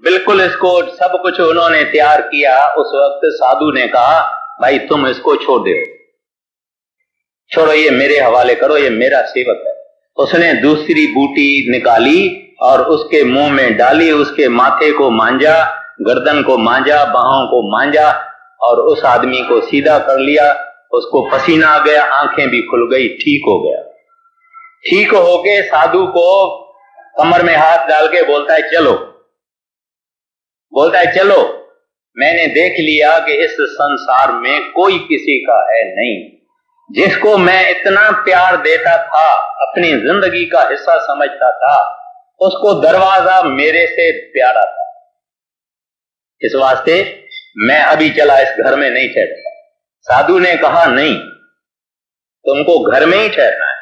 बिल्कुल इसको सब कुछ उन्होंने तैयार किया, उस वक्त साधु ने कहा भाई तुम इसको छोड़ दो, छोड़ो, ये मेरे हवाले करो, ये मेरा सेवक है। उसने दूसरी बूटी निकाली और उसके मुंह में डाली, उसके माथे को मांजा, गर्दन को मांजा, बाहों को मांजा और उस आदमी को सीधा कर लिया। उसको पसीना आ गया, आंखें भी खुल गई, ठीक हो गया। ठीक होके साधु को कमर में हाथ डाल के बोलता है चलो, बोलता है चलो, मैंने देख लिया कि इस संसार में कोई किसी का है नहीं। जिसको मैं इतना प्यार देता था, अपनी जिंदगी का हिस्सा समझता था, उसको दरवाजा मेरे से प्यारा था। इस वास्ते मैं अभी चला, इस घर में नहीं ठहरता। साधु ने कहा नहीं, तुमको घर में ही ठहरना है,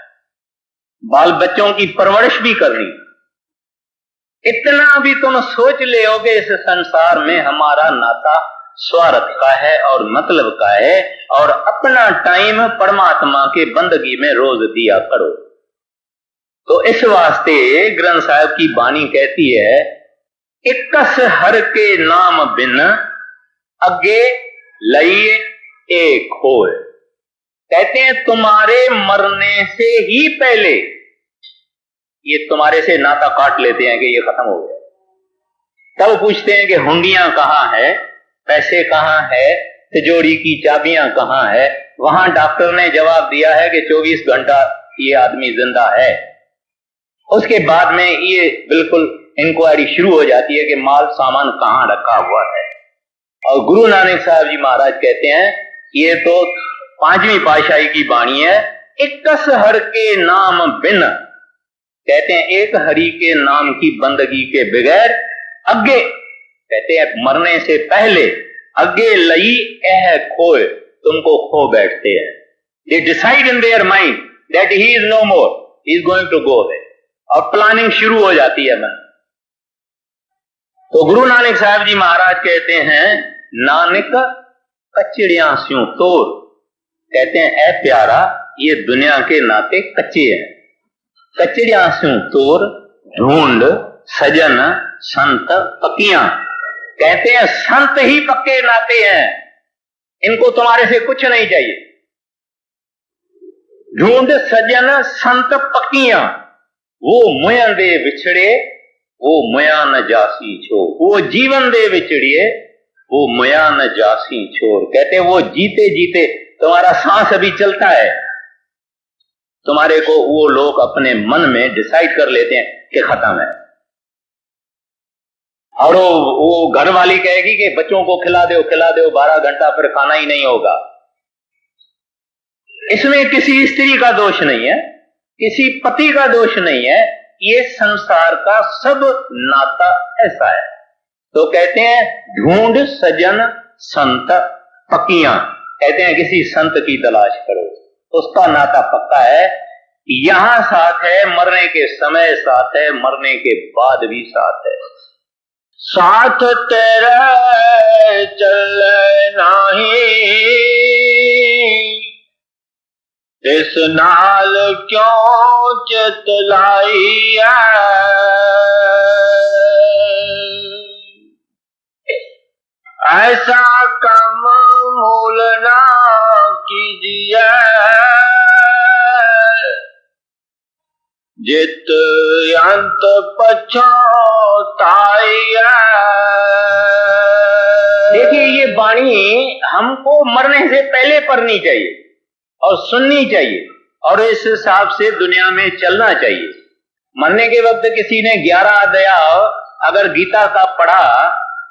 बाल बच्चों की परवरिश भी करनी। इतना भी तुम सोच ले हो कि इस संसार में हमारा नाता स्वार्थ का है और मतलब का है, और अपना टाइम परमात्मा के बंदगी में रोज दिया करो। तो इस वास्ते ग्रंथ साहब की बानी कहती है, इक्कस हर के नाम बिन अगे लइए एक होए। कहते हैं तुम्हारे मरने से ही पहले ये तुम्हारे से नाता काट लेते हैं कि ये खत्म हो गया। तब पूछते हैं कि हुंडियां कहाँ है, पैसे कहाँ है, तिजोरी की चाबियां कहाँ है। वहां डॉक्टर ने जवाब दिया है कि 24 घंटा ये आदमी जिंदा है। उसके बाद में ये बिल्कुल इंक्वायरी शुरू हो जाती है कि माल सामान कहाँ रखा हुआ है। और गुरु नानक साहब जी महाराज कहते हैं, ये तो 5वीं पातशाही की बाणी है, इक्कस हर के नाम बिन, कहते हैं एक हरि के नाम की बंदगी के बगैर अगे, कहते हैं मरने से पहले अगे लई एह खोए, तुमको खो बैठते हैं। They decide in their mind that he is no more, he is going to go away, और प्लानिंग शुरू हो जाती है मन। तो गुरु नानक साहब जी महाराज कहते हैं, नानक कचड़ियां स्यों तोड़, कहते हैं ऐ प्यारा ये दुनिया के नाते कच्चे हैं। कचड़ियां स्यों तोड़ ढूंढ सजन संत पकियां, कहते हैं संत ही पक्के नाते हैं, इनको तुम्हारे से कुछ नहीं चाहिए। ढूंढ सजन संत पकियां, वो मुया दे विछड़े वो मुया न जासी छोर, वो जीवन दे विछड़िए वो मुया न जासी छोर। कहते हैं वो जीते जीते, तुम्हारा सांस अभी चलता है, तुम्हारे को वो लोग अपने मन में डिसाइड कर लेते हैं कि खत्म है। और वो घर वाली कहेगी कि बच्चों को खिला दो 12 घंटा, फिर खाना ही नहीं होगा। इसमें किसी स्त्री का दोष नहीं है, किसी पति का दोष नहीं है, ये संसार का सब नाता ऐसा है। तो कहते हैं ढूंढ सजन संत पकियां, कहते हैं किसी संत की तलाश करो, उसका नाता पक्का है, यहां साथ है, मरने के समय साथ है, मरने के बाद भी साथ है। साथ तेरा चल नाही इस नाल क्यों चितलाई ऐसा कम मूल ना कीजिए जित अंत पछताई। देखिए ये वाणी हमको मरने से पहले पढ़नी चाहिए और सुननी चाहिए और इस हिसाब से दुनिया में चलना चाहिए। मरने के वक्त किसी ने 11 अध्याय अगर गीता का पढ़ा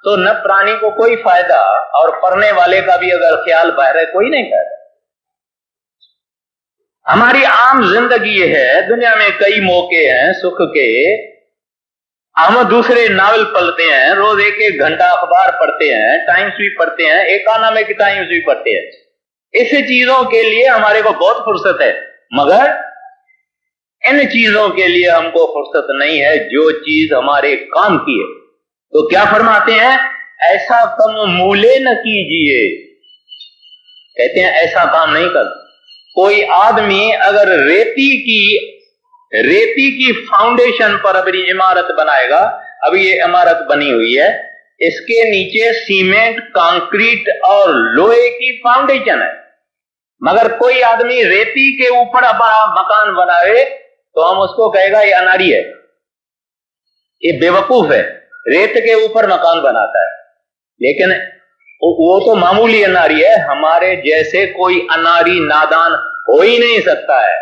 तो न प्राणी को कोई फायदा और पढ़ने वाले का भी अगर ख्याल बाहर है कोई नहीं फायदा। हमारी आम जिंदगी ये है, दुनिया में कई मौके हैं सुख के, हम दूसरे नावल पढ़ते हैं, रोज 1-1 घंटा अखबार पढ़ते हैं, टाइम्स भी पढ़ते हैं, इकोनॉमिक टाइम्स भी पढ़ते हैं। इस चीजों के लिए हमारे को बहुत फुर्सत है, मगर इन चीजों के लिए हमको फुर्सत नहीं है जो चीज हमारे काम की है। तो क्या फरमाते हैं, ऐसा कम मूले न कीजिए, कहते हैं ऐसा काम नहीं कर। कोई आदमी अगर रेती की फाउंडेशन पर अपनी इमारत बनाएगा, अभी ये इमारत बनी हुई है, इसके नीचे सीमेंट, कंक्रीट और लोहे की फाउंडेशन है, मगर कोई आदमी रेती के ऊपर अपना मकान बनाए तो हम उसको कहेगा ये अनाड़ी है, ये बेवकूफ है, रेत के ऊपर मकान बनाता है। लेकिन वो तो मामूली अनाड़ी है, हमारे जैसे कोई अनाड़ी नादान हो ही नहीं सकता है,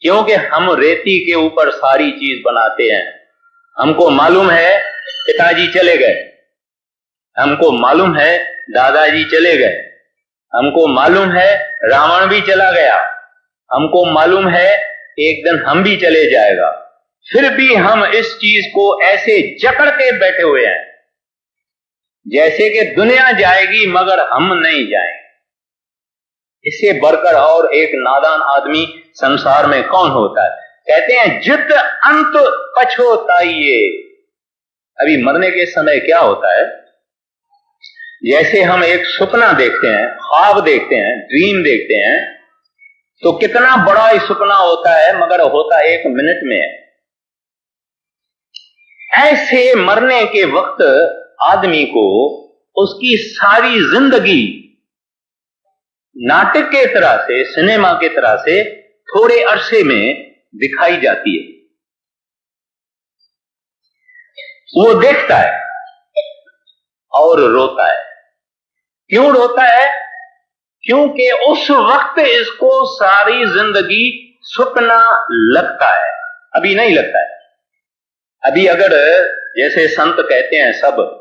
क्योंकि हम रेती के ऊपर सारी चीज बनाते हैं। हमको मालूम है पिताजी चले गए, हमको मालूम है दादाजी चले गए, हमको मालूम है रावण भी चला गया, हमको मालूम है एक दिन हम भी चले जाएगा, फिर भी हम इस चीज को ऐसे जकड़ के बैठे हुए हैं जैसे कि दुनिया जाएगी मगर हम नहीं जाएंगे। इससे बढ़कर और एक नादान आदमी संसार में कौन होता है। कहते हैं जित अंत पछताइए। अभी मरने के समय क्या होता है, जैसे हम एक सपना देखते हैं, ख्वाब देखते हैं, ड्रीम देखते हैं, तो कितना बड़ा ही सपना होता है मगर होता 1 मिनट में है। ऐसे मरने के वक्त आदमी को उसकी सारी जिंदगी नाटक के तरह से, सिनेमा के तरह से थोड़े अरसे में दिखाई जाती है। वो देखता है और रोता है। क्यों रोता है? क्योंकि उस वक्त इसको सारी जिंदगी सपना लगता है, अभी नहीं लगता है। अभी अगर जैसे संत कहते हैं सब,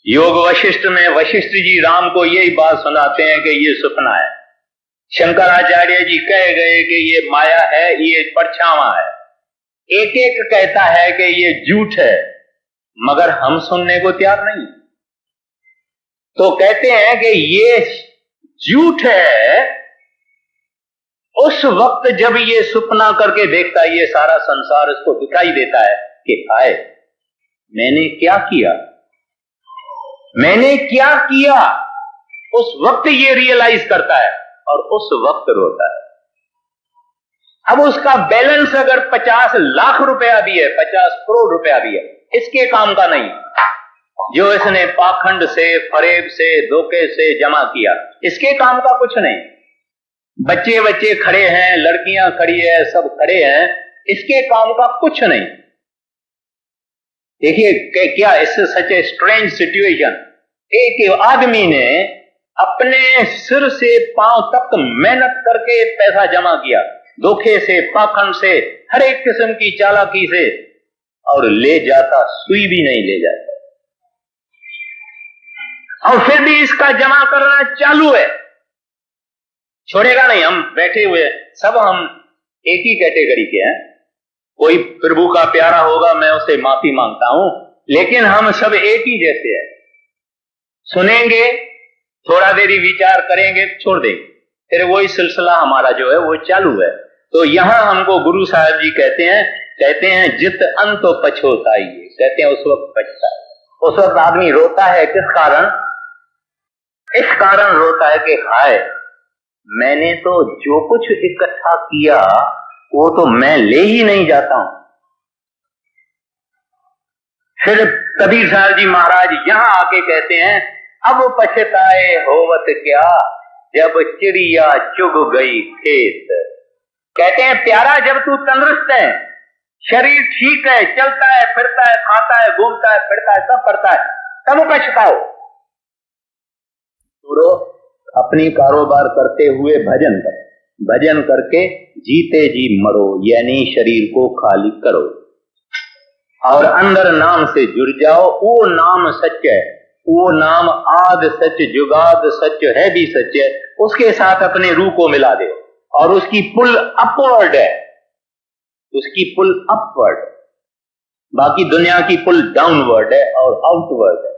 योग वशिष्ठ में वशिष्ठ जी राम को यही बात सुनाते हैं कि ये सपना है, शंकराचार्य जी कह गए कि ये माया है, ये परछावा है, एक एक कहता है कि ये झूठ है, मगर हम सुनने को तैयार नहीं। तो कहते हैं कि ये झूठ है उस वक्त जब ये सपना करके देखता है, ये सारा संसार इसको दिखाई देता है कि हाय मैंने क्या किया, मैंने क्या किया, उस वक्त ये रियलाइज करता है और उस वक्त रोता है। अब उसका बैलेंस अगर 50 लाख रुपया भी है, 50 करोड़ रुपया भी है, इसके काम का नहीं, जो इसने पाखंड से, फरेब से, धोखे से जमा किया, इसके काम का कुछ नहीं। बच्चे बच्चे खड़े हैं, लड़कियां खड़ी है, सब खड़े हैं, इसके काम का कुछ नहीं। देखिए क्या इससे सच ए स्ट्रेंज सिचुएशन। एक आदमी ने अपने सिर से पांव तक मेहनत करके पैसा जमा किया, धोखे से, पाखंड से, हर एक किस्म की चालाकी से, और ले जाता सुई भी नहीं ले जाता, और फिर भी इसका जमा करना चालू है। छोड़ेगा नहीं। हम बैठे हुए सब हम एक ही कैटेगरी के हैं। कोई प्रभु का प्यारा होगा, मैं उसे माफी मांगता हूं, लेकिन हम सब एक ही जैसे हैं। सुनेंगे, थोड़ा देरी विचार करेंगे, छोड़ देंगे, फिर वही सिलसिला हमारा जो है वो चालू है। तो यहां हमको गुरु साहब जी कहते हैं जित अंत पछोताई, कहते हैं उस वक्त पछता है। उस वक्त आदमी रोता है, किस कारण? इस कारण रोता है कि हाय, मैंने तो जो कुछ इकट्ठा किया वो तो मैं ले ही नहीं जाता हूं। फिर कबीर साहब जी महाराज यहां आके कहते हैं, अब पछताए होवत क्या, जब चिड़िया चुग गई खेत। कहते हैं प्यारा, जब तू तंदुरुस्त है, शरीर ठीक है, चलता है, फिरता है, खाता है, घूमता है, फिरता है, सब करता है, तब पछताओ। छोड़ो, अपनी कारोबार करते हुए भजन कर, भजन करके जीते जी मरो, यानी शरीर को खाली करो और अंदर नाम से जुड़ जाओ। वो नाम सच है, वो नाम आद सच जुगाद सच है भी सच है। उसके साथ अपने रूह को मिला दो और उसकी पुल अपवर्ड है, उसकी पुल अपवर्ड, बाकी दुनिया की पुल डाउनवर्ड है और आउटवर्ड है।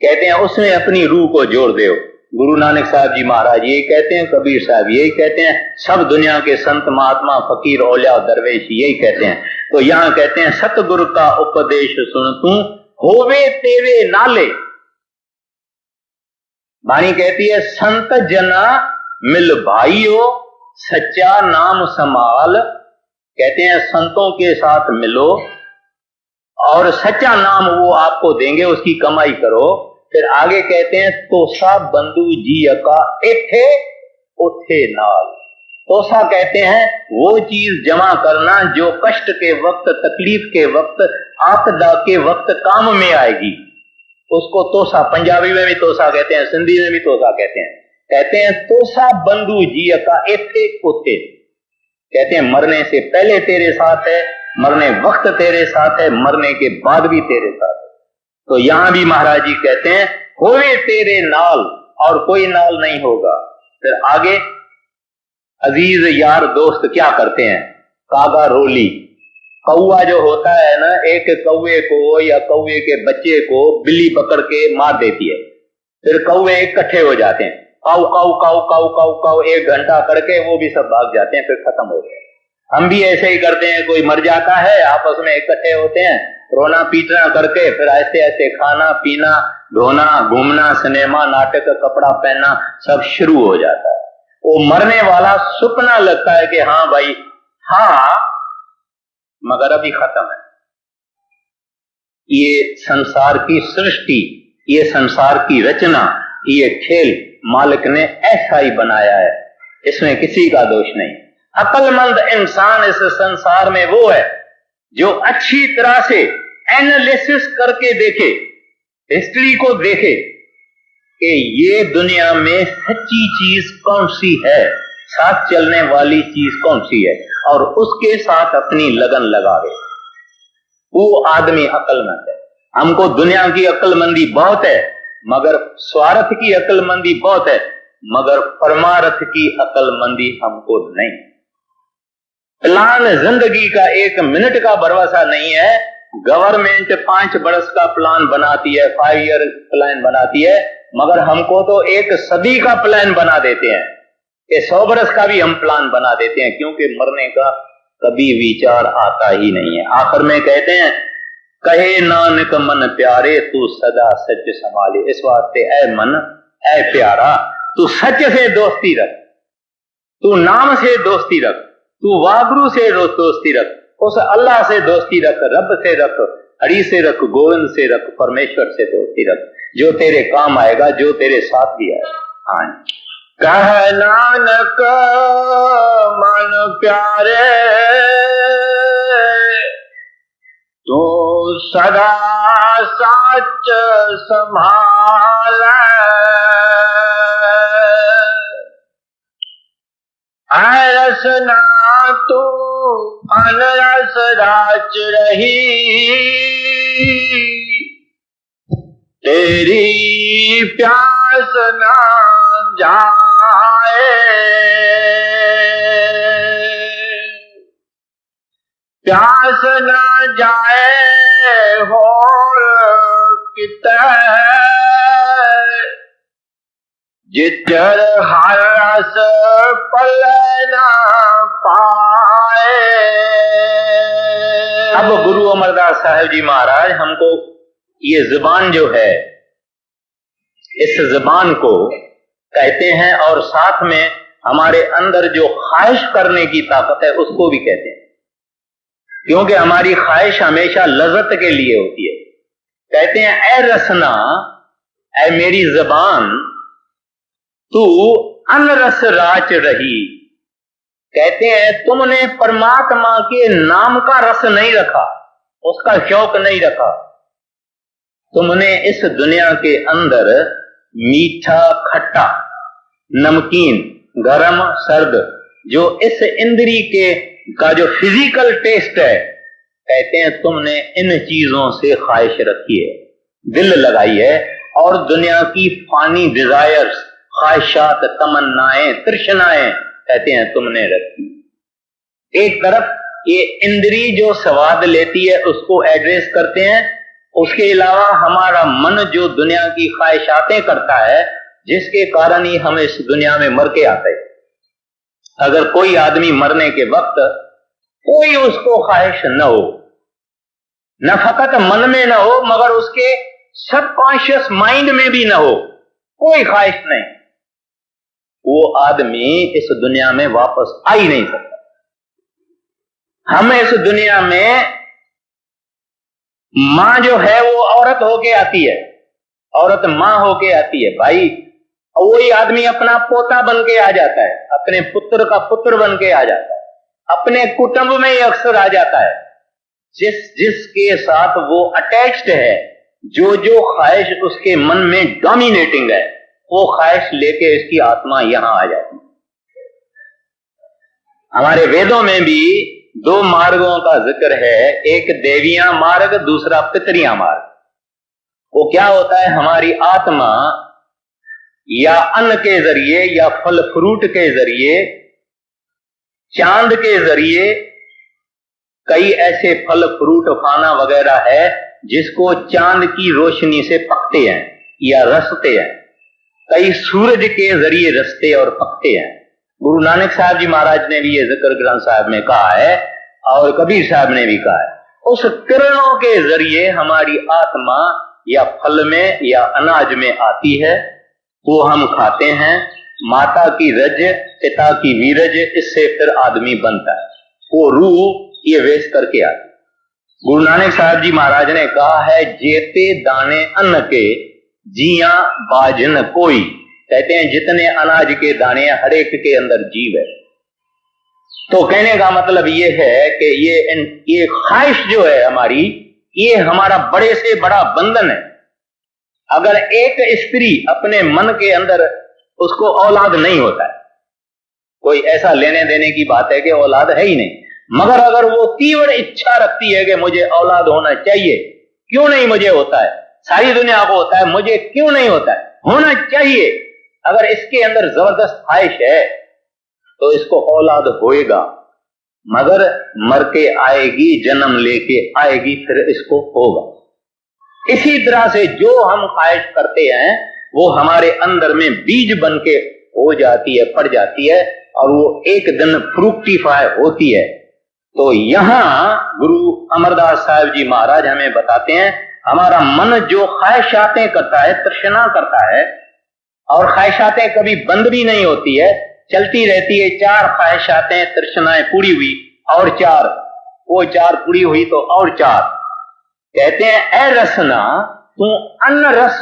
कहते हैं उसमें अपनी रूह को जोड़ दो। गुरु नानक साहब जी महाराज यही कहते हैं, कबीर साहब यही कहते हैं, सब दुनिया के संत महात्मा फकीर औलिया दरवेश यही कहते हैं। तो यहां कहते हैं सतगुरु का उपदेश सुन तू, होवे तेरे नाले। वाणी कहती है संत जना मिल भाइयों, सच्चा नाम संभाल। कहते हैं संतों के साथ मिलो और सच्चा नाम वो आपको देंगे, उसकी कमाई करो। फिर आगे कहते हैं तोसा बंधु जी का एथे उथे नाल। तोसा कहते हैं वो चीज जमा करना जो कष्ट के वक्त, तकलीफ के वक्त, आपदा के वक्त काम में आएगी, उसको तोसा, पंजाबी में भी तोसा कहते हैं, सिंधी में भी तोसा कहते हैं। कहते हैं तोसा बंधु जी का एथे उथे। कहते हैं मरने से पहले तेरे साथ है, मरने वक्त तेरे साथ है, मरने के बाद भी तेरे साथ है। तो यहां भी महाराज जी कहते हैं होवे तेरे नाल, और कोई नाल नहीं होगा। फिर आगे अजीज यार दोस्त क्या करते हैं, कागा रोली। कौआ जो होता है ना, एक कौवे को या कौवे के बच्चे को बिल्ली पकड़ के मार देती है, फिर कौवे इकट्ठे हो जाते हैं, काऊ काऊ काऊ काऊ काऊ काऊ, 1 घंटा करके वो भी सब भाग जाते हैं, फिर खत्म हो गए। हम भी ऐसे ही करते हैं, कोई मर जाता है, आपस में इकट्ठे होते हैं, रोना पीटना करके फिर ऐसे ऐसे खाना पीना, धोना, घूमना, सिनेमा, नाटक, कपड़ा पहनना सब शुरू हो जाता है। वो मरने वाला सुपना लगता है कि हाँ भाई हाँ, मगर अभी खत्म है। ये संसार की सृष्टि, ये संसार की रचना, ये खेल मालिक ने ऐसा ही बनाया है, इसमें किसी का दोष नहीं। अक्लमंद इंसान इस संसार में वो है जो अच्छी तरह से एनालिसिस करके देखे, हिस्ट्री को देखे कि ये दुनिया में सच्ची चीज कौन सी है, साथ चलने वाली चीज कौन सी है, और उसके साथ अपनी लगन लगावे। वो आदमी अक्लमंद है। हमको दुनिया की अक्लमंदी बहुत है, मगर स्वार्थ की अक्लमंदी बहुत है, मगर परमार्थ की अक्लमंदी हमको नहीं। प्लान जिंदगी का 1 मिनट का भरोसा नहीं है। गवर्नमेंट 5 वर्ष का प्लान बनाती है, 5 ईयर प्लान बनाती है, मगर हमको तो 1 सदी का प्लान बना देते हैं, कि 100 वर्ष का भी हम प्लान बना देते हैं, क्योंकि मरने का कभी विचार आता ही नहीं है। आखिर में कहते हैं कहे नानक मन प्यारे, तू सदा सच संभाले। इस वास्ते ऐ मन, ऐ प्यारा, तू सच से दोस्ती रख, तू नाम से दोस्ती रख, तू वागुरु से दोस्ती रख, उस अल्लाह से दोस्ती रख, रब से रख, हरि से रख, गोविंद से रख, परमेश्वर से दोस्ती रख, जो तेरे काम आएगा, जो तेरे साथ भी आएगा। हाँ, कह नानक मन प्यारे, तू सदा सच संभाल, रसना तू अनरस राच रही, तेरी प्यास ना जाए, प्यास न जाए हो किते जितर हर रस पल न पाए। अब गुरु अमरदास साहब जी महाराज हमको ये जुबान जो है, इस जुबान को कहते हैं और साथ में हमारे अंदर जो ख्वाहिश करने की ताकत है उसको भी कहते हैं, क्योंकि हमारी ख्वाहिश हमेशा लज्जत के लिए होती है। कहते हैं ए रसना, ए मेरी जुबान, तू अनरस राच रही। कहते हैं तुमने परमात्मा के नाम का रस नहीं रखा, उसका शौक नहीं रखा। तुमने इस दुनिया के अंदर मीठा, खट्टा, नमकीन, गरम, सर्द, जो इस इंद्री के का जो फिजिकल टेस्ट है, कहते हैं तुमने इन चीजों से ख्वाहिश रखी है, दिल लगाई है, और दुनिया की फानी डिजायर्स, ख्वाहिशात, तमन्नाएं, तृष्णाएं कहते हैं तुमने रखी। एक तरफ ये इंद्री जो स्वाद लेती है उसको एड्रेस करते हैं, उसके अलावा हमारा मन जो दुनिया की ख्वाहिशातें करता है, जिसके कारण ही हम इस दुनिया में मर के आते हैं। अगर कोई आदमी मरने के वक्त कोई उसको ख्वाहिश न हो, न फकत मन में न हो मगर उसके सबकॉन्शियस माइंड में भी न हो, कोई ख्वाहिश नहीं, वो आदमी इस दुनिया में वापस आ ही नहीं सकता। हम इस दुनिया में मां जो है वो औरत होके आती है, औरत मां होके आती है भाई, वही आदमी अपना पोता बन के आ जाता है, अपने पुत्र का पुत्र बन के आ जाता है, अपने कुटुंब में ही अक्सर आ जाता है। जिसके साथ वो अटैच्ड है, जो जो ख्वाहिश उसके मन में डोमिनेटिंग है, वो ख्वाहिश लेके इसकी आत्मा यहां आ जाती है। हमारे वेदों में भी दो मार्गों का जिक्र है, एक देवियां मार्ग, दूसरा पितरियां मार्ग। वो क्या होता है, हमारी आत्मा या अन्न के जरिए या फल फ्रूट के जरिए, चांद के जरिए, कई ऐसे फल फ्रूट खाना वगैरह है जिसको चांद की रोशनी से पकते हैं या रसते हैं, कई सूरज के जरिए रसते और पकते हैं। गुरु नानक साहब जी महाराज ने भी ये जिक्र ग्रंथ साहब में कहा है और कबीर साहब ने भी कहा है। उस किरणों के जरिए हमारी आत्मा या फल में या अनाज में आती है, वो हम खाते हैं। माता की रज, पिता की वीरज, इससे फिर आदमी बनता है, वो रूह ये वेश करके आती। गुरु नानक साहब जी महाराज ने कहा है, जेते दाने अन्न के जिया बाजन कोई। कहते हैं जितने अनाज के दाने हर एक के अंदर जीव है। तो कहने का मतलब ये है कि ये ख्वाहिश जो है हमारी, ये हमारा बड़े से बड़ा बंधन है। अगर एक स्त्री अपने मन के अंदर उसको औलाद नहीं होता है, कोई ऐसा लेने देने की बात है कि औलाद है ही नहीं, मगर अगर वो तीव्र इच्छा रखती है कि मुझे औलाद होना चाहिए, क्यों नहीं मुझे होता है, सारी दुनिया को होता है, मुझे क्यों नहीं होता है, होना चाहिए, अगर इसके अंदर जबरदस्त ख्वाहिश है तो इसको औलाद होएगा, मगर मर के आएगी, जन्म लेके आएगी, फिर इसको होगा। इसी तरह से जो हम ख्वाहिश करते हैं वो हमारे अंदर में बीज बन के हो जाती है, पड़ जाती है, और वो एक दिन फ्रूक्टिफाई होती है। तो यहां गुरु अमरदास साहब जी महाराज हमें बताते हैं, हमारा मन जो ख्वाहिशातें करता है, तृष्णा करता है, और ख्वाहिशातें कभी बंद भी नहीं होती है, चलती रहती है। 4 ख्वाहिशातें, तृष्णाएं पूरी हुई और 4, वो 4 पूरी हुई तो और 4। कहते हैं ए रसना, तू अन्न रस,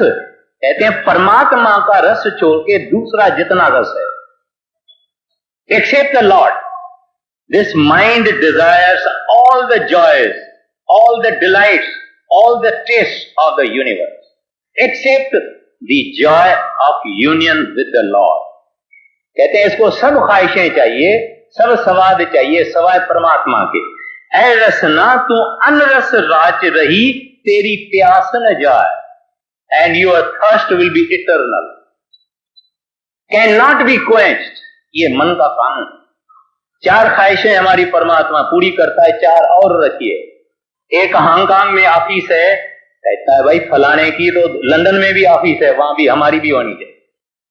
कहते हैं परमात्मा का रस छोड़ के दूसरा जितना रस है, except the Lord, this mind desires all the joys, all the delights, all the taste of the universe, except the joy of union with the Lord. कहते हैं इसको सब ख्वाहिशें चाहिए, सब स्वाद चाहिए सवाए परमात्मा के। ऐ रसना, तू अनरस राच रही, तेरी प्यास न जाए, and your thirst will be eternal. Can not be quenched. ये मन का कानून। 4 ख्वाहिशें हमारी परमात्मा पूरी करता है, 4 और रखिए। एक हांगकांग में ऑफिस है, कहता है भाई फलाने की तो लंदन में भी ऑफिस है, वहां भी हमारी भी होनी चाहिए।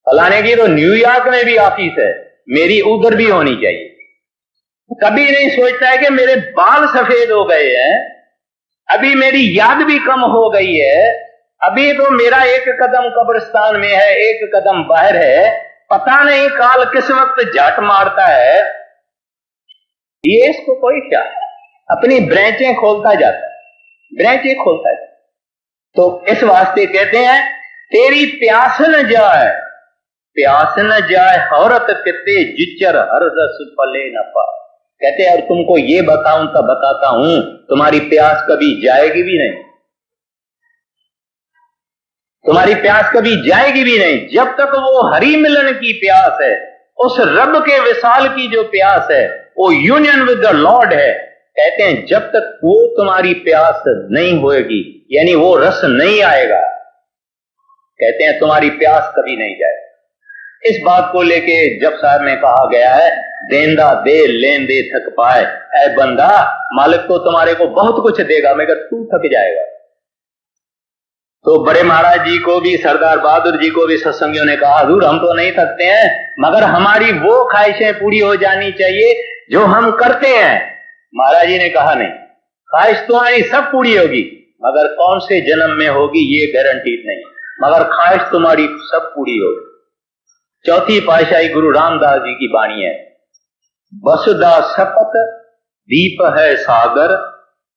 फलाने की तो न्यूयॉर्क में भी ऑफिस है, मेरी उधर भी होनी चाहिए। कभी नहीं सोचता है कि मेरे बाल सफेद हो गए हैं, अभी मेरी याद भी कम हो गई है, अभी तो मेरा एक कदम कब्रिस्तान में है, एक कदम बाहर है, पता नहीं काल किस वक्त जाट मारता है। ये इसको कोई क्या, अपनी ब्रांचें खोलता जाता है, ब्रांचें खोलता है। तो इस वास्ते कहते हैं तेरी प्यास न जाए, प्यास न जाए हौरत किते जिचर हर रस फले न पा। कहते हैं और तुमको ये बताऊं तो बताता हूं, तुम्हारी प्यास कभी जाएगी भी नहीं, तुम्हारी प्यास कभी जाएगी भी नहीं जब तक वो हरि मिलन की प्यास है, उस रब के विशाल की जो प्यास है, वो यूनियन विद द लॉर्ड है। कहते हैं जब तक वो तुम्हारी प्यास नहीं होएगी, यानी वो रस नहीं आएगा, कहते हैं तुम्हारी प्यास कभी नहीं जाएगी। इस बात को लेके जब साहब में कहा गया है देंदा दे लेन दे थक पाए, ऐ बंदा मालिक तो तुम्हारे को बहुत कुछ देगा मगर तू थक जाएगा। तो बड़े महाराज जी को भी, सरदार बहादुर जी को भी सत्संगियों ने कहा हजूर हम तो नहीं थकते हैं, मगर हमारी वो ख्वाहिशें पूरी हो जानी चाहिए जो हम करते हैं। महाराज जी ने कहा नहीं, ख्वाहिश तुम्हारी सब पूरी होगी मगर कौन से जन्म में होगी ये गारंटीड नहीं, मगर ख्वाहिश तुम्हारी सब पूरी होगी। चौथी पातशाही गुरु रामदास जी की वाणी है, वसुदा सपत दीप है सागर,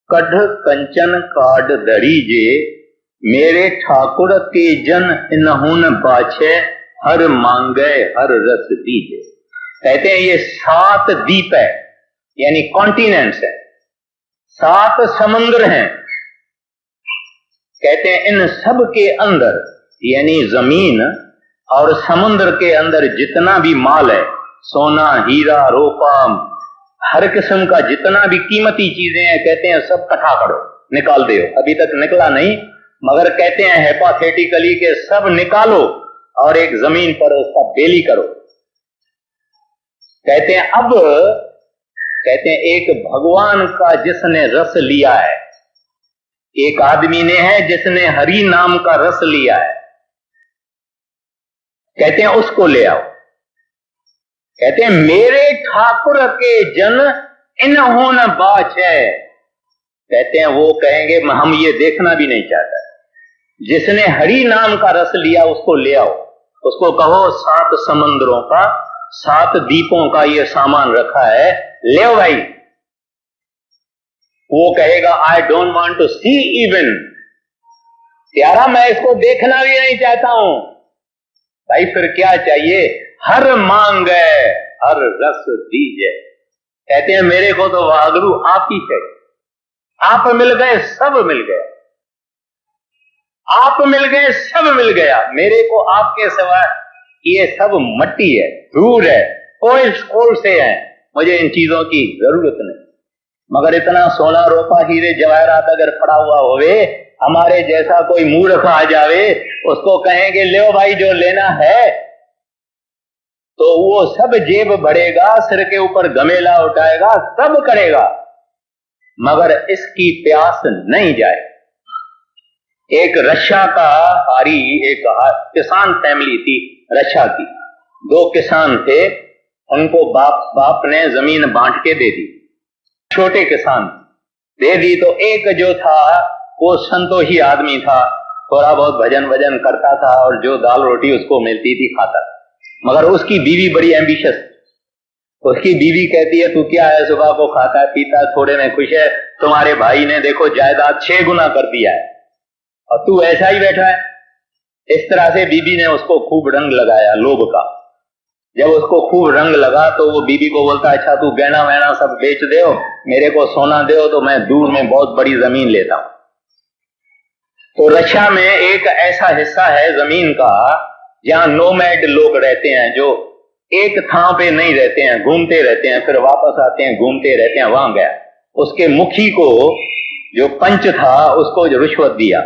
कढ़ कंचन काड दरी जे, मेरे ठाकुर के जन इन्हुन बाछे, हर मांगे हर रस दीजे। कहते हैं ये 7 दीप है, यानी कॉन्टिनेंट्स है, 7 समुद्र हैं। कहते हैं इन सब के अंदर, यानी जमीन और समुद्र के अंदर जितना भी माल है, सोना हीरा रोपा, हर किस्म का जितना भी कीमती चीजें हैं, कहते हैं सब इकट्ठा करो, निकाल दो। अभी तक निकला नहीं, मगर कहते हैं हैपोथेटिकली के सब निकालो और एक जमीन पर उसका बेली करो। कहते हैं अब, कहते हैं एक भगवान का जिसने रस लिया है, एक आदमी ने है जिसने हरि नाम का रस लिया है, कहते हैं उसको ले आओ। कहते हैं मेरे ठाकुर के जन इन्हों बाच है। कहते हैं वो कहेंगे हम ये देखना भी नहीं चाहता। जिसने हरि नाम का रस लिया उसको ले आओ, उसको कहो 7 समुद्रों का 7 दीपों का ये सामान रखा है, ले आओ भाई। वो कहेगा I don't want to see even, प्यारा मैं इसको देखना भी नहीं चाहता हूं। भाई फिर क्या चाहिए, हर मांगे हर रस दीजे। कहते हैं मेरे को तो वागरू आप ही चाहिए, आप मिल गए सब मिल गया, आप मिल गए सब मिल गया, मेरे को आपके सिवा ये सब मट्टी है, धूल है, कोल से है, मुझे इन चीजों की जरूरत नहीं। मगर इतना सोना रोपा हीरे जवाहरात अगर पड़ा हुआ होवे, हमारे जैसा कोई मूर्ख आ जावे, उसको कहेंगे ले भाई जो लेना है, तो वो सब जेब भरेगा, सिर के ऊपर गमेला उठाएगा, सब करेगा, मगर इसकी प्यास नहीं जाए। एक रशिया का हारी, एक किसान फैमिली थी रशिया की, 2 किसान थे, उनको बाप ने जमीन बांट के दे दी, छोटे किसान दे दी। तो एक जो था वो संतोषी आदमी था, थोड़ा बहुत भजन वजन करता था और जो दाल रोटी उसको मिलती थी खाता था, मगर उसकी बीवी बड़ी एम्बिशियस। उसकी बीवी कहती है तू क्या है, सुबह को खाता है पीता है, थोड़े में खुश है, तुम्हारे भाई ने देखो जायदाद 6 गुना कर दिया है और तू ऐसा ही बैठा है। इस तरह से बीबी ने उसको खूब रंग लगाया लोभ का। जब उसको खूब रंग लगा तो वो बीबी को बोलता अच्छा तू गहना वहना सब बेच दो, मेरे को सोना दो तो मैं दूर में बहुत बड़ी जमीन लेता हूं। तो रशिया में एक ऐसा हिस्सा है जमीन का जहां नोमैड लोग रहते हैं, जो एक थां पे नहीं रहते हैं, घूमते रहते हैं, फिर वापस आते हैं, घूमते रहते हैं। वहां गया, उसके मुखी को जो पंच था उसको रिश्वत दिया।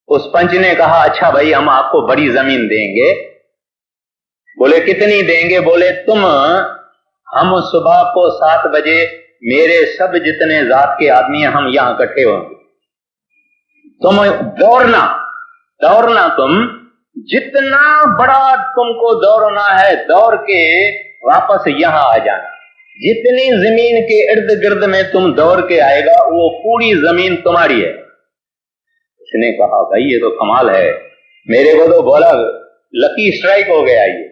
उस पंच ने कहा अच्छा भाई हम आपको बड़ी जमीन देंगे, बोले कितनी देंगे? बोले तुम, हम सुबह को 7 बजे मेरे सब जितने जात के आदमी हैं हम यहां इकट्ठे होंगे, तुम दौड़ना तुम जितना बड़ा तुमको दौड़ना है दौड़ के वापस यहां आ जाना। जितनी जमीन के इर्द गिर्द में तुम दौड़ के आएगा वो पूरी जमीन तुम्हारी है। उसने कहा भाई ये तो कमाल है, मेरे को तो बोला लकी स्ट्राइक हो गया ये।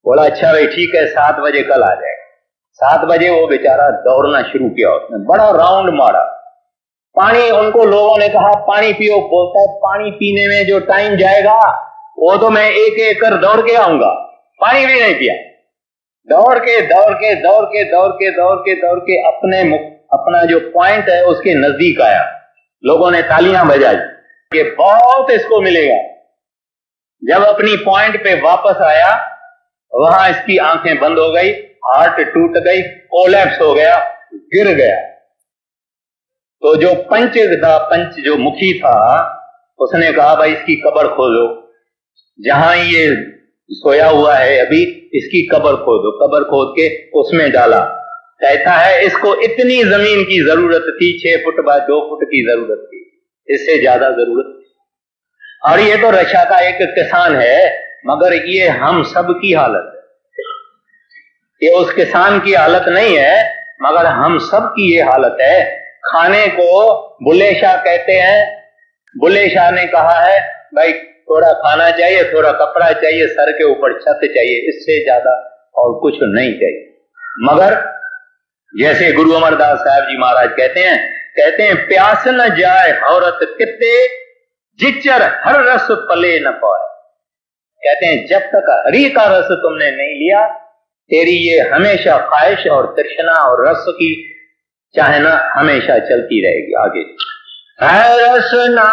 बोला अच्छा भाई ठीक है, 7 बजे कल आ जाएगा। 7 बजे वो बेचारा दौड़ना शुरू किया, उसने बड़ा राउंड मारा। पानी, उनको लोगों ने कहा पानी पियो, बोलता है पानी पीने में जो टाइम जाएगा वो तो मैं एक एक कर दौड़ के आऊंगा। पानी भी नहीं पिया, दौड़ के अपना जो पॉइंट है उसके नजदीक आया। लोगों ने तालियां बजाई कि बहुत इसको मिलेगा। जब अपनी पॉइंट पे वापस आया वहां इसकी आंखें बंद हो गई, हार्ट टूट गई, कोलैप्स हो गया, गिर गया। तो जो पंच जो मुखी था उसने कहा भाई इसकी कब्र खोदो, जहां ये सोया हुआ है अभी इसकी कब्र खोदो। कब्र खोद के उसमें डाला। कहता है इसको इतनी जमीन की जरूरत थी, 6 फुट बाय 2 फुट की जरूरत थी, इससे ज्यादा जरूरत थी। और ये तो रशिया का एक किसान है, मगर ये हम सब की हालत है। ये उस किसान की हालत नहीं है मगर हम सब की ये हालत है। खाने को बुल्ले शाह कहते हैं। बुल्ले शाह ने कहा है भाई थोड़ा खाना चाहिए, थोड़ा कपड़ा चाहिए, सर के ऊपर छत चाहिए, इससे ज्यादा और कुछ नहीं चाहिए। मगर जैसे गुरु अमरदास साहब जी महाराज कहते हैं प्यास न जाए औरत कित्ते, जिचर हर रस पले न पाए। कहते हैं जब तक हरि का रस तुमने नहीं लिया तेरी ये हमेशा ख्वाहिश और तृष्णा और रस की चाहना हमेशा चलती रहेगी आगे। रसना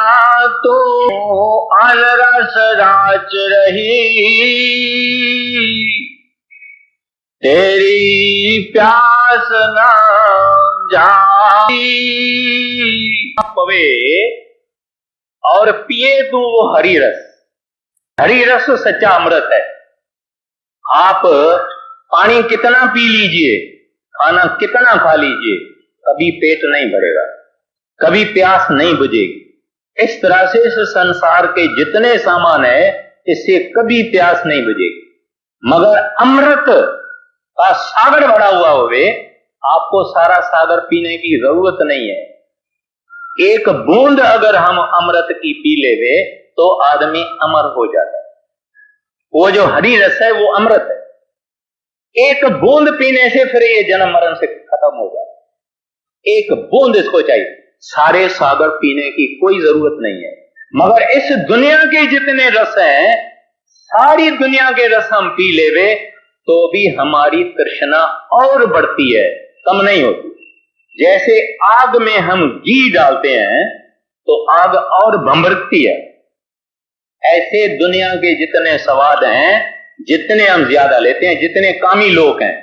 तो अनरस राज रही, तेरी प्यास न जाई। पवे और पिए तू वो हरी रस। हरी रस सच्चा अमृत है। आप पानी कितना पी लीजिए, खाना कितना खा लीजिए, कभी पेट नहीं भरेगा, कभी प्यास नहीं बुझेगी। इस तरह से इस संसार के जितने सामान है इससे कभी प्यास नहीं बुझेगी। मगर अमृत का सागर भरा हुआ हुए आपको सारा सागर पीने की जरूरत नहीं है। एक बूंद अगर हम अमृत की पी लेवे तो आदमी अमर हो जाता है। वो जो हरी रस है वो अमृत है। एक बूंद पीने से फिर ये जन्म मरण से खत्म हो जाता है। एक बूंद इसको चाहिए, सारे सागर पीने की कोई जरूरत नहीं है। मगर इस दुनिया के जितने रस हैं सारी दुनिया के रस हम पी लेवे तो भी हमारी तृष्णा और बढ़ती है, कम नहीं होती। जैसे आग में हम घी डालते हैं तो आग और भंभरती है, ऐसे दुनिया के जितने स्वाद हैं जितने हम ज्यादा लेते हैं, जितने कामी लोग हैं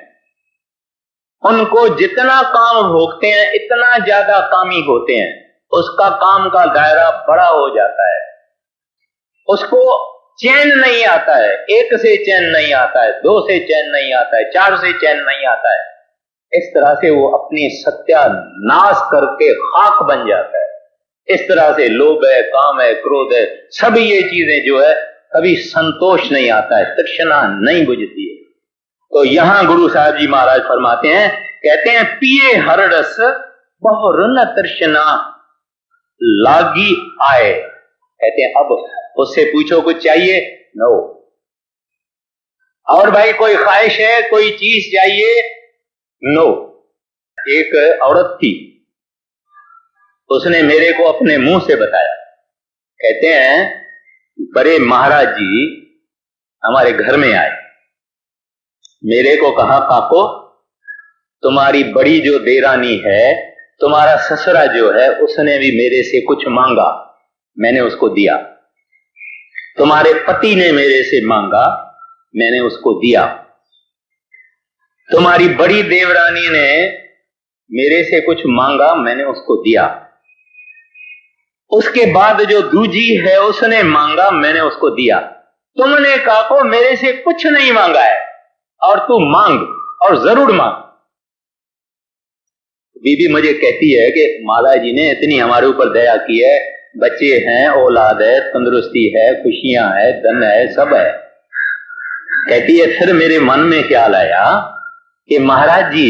उनको जितना काम भोगते हैं इतना ज्यादा कामी होते हैं। उसका काम का दायरा बड़ा हो जाता है, उसको चैन नहीं आता है। 1 से चैन नहीं आता है, 2 से चैन नहीं आता है, 4 से चैन नहीं आता है। इस तरह से वो अपनी सत्यानाश करके खाक बन जाता है। इस तरह से लोभ है, काम है, क्रोध है, सभी ये चीजें जो है कभी संतोष नहीं आता है, तृष्णा नहीं बुझती है। तो यहां गुरु साहब जी महाराज फरमाते हैं, कहते हैं पिए हर रस बहु न तृष्णा लागी आए। कहते हैं अब उससे पूछो कुछ चाहिए? नो। और भाई कोई ख्वाहिश है, कोई चीज चाहिए? नो। एक औरत थी, उसने मेरे को अपने मुंह से बताया। कहते हैं बड़े महाराज जी हमारे घर में आए, मेरे को कहा काको तुम्हारी बड़ी जो देरानी है, तुम्हारा ससुरा जो है उसने भी मेरे से कुछ मांगा, मैंने उसको दिया। तुम्हारे पति ने मेरे से मांगा, मैंने उसको दिया। तुम्हारी बड़ी देवरानी ने मेरे से कुछ मांगा, मैंने उसको दिया। उसके बाद जो दूजी है उसने मांगा, मैंने उसको दिया। तुमने काको मेरे से कुछ नहीं मांगा है और तू मांग और जरूर मांग। बीबी मुझे कहती है कि माला जी ने इतनी हमारे ऊपर दया की है, बच्चे हैं, औलाद है, तंदुरुस्ती है, खुशियां है, धन है, सब है। कहती है फिर मेरे मन में ख्याल आया कि महाराज जी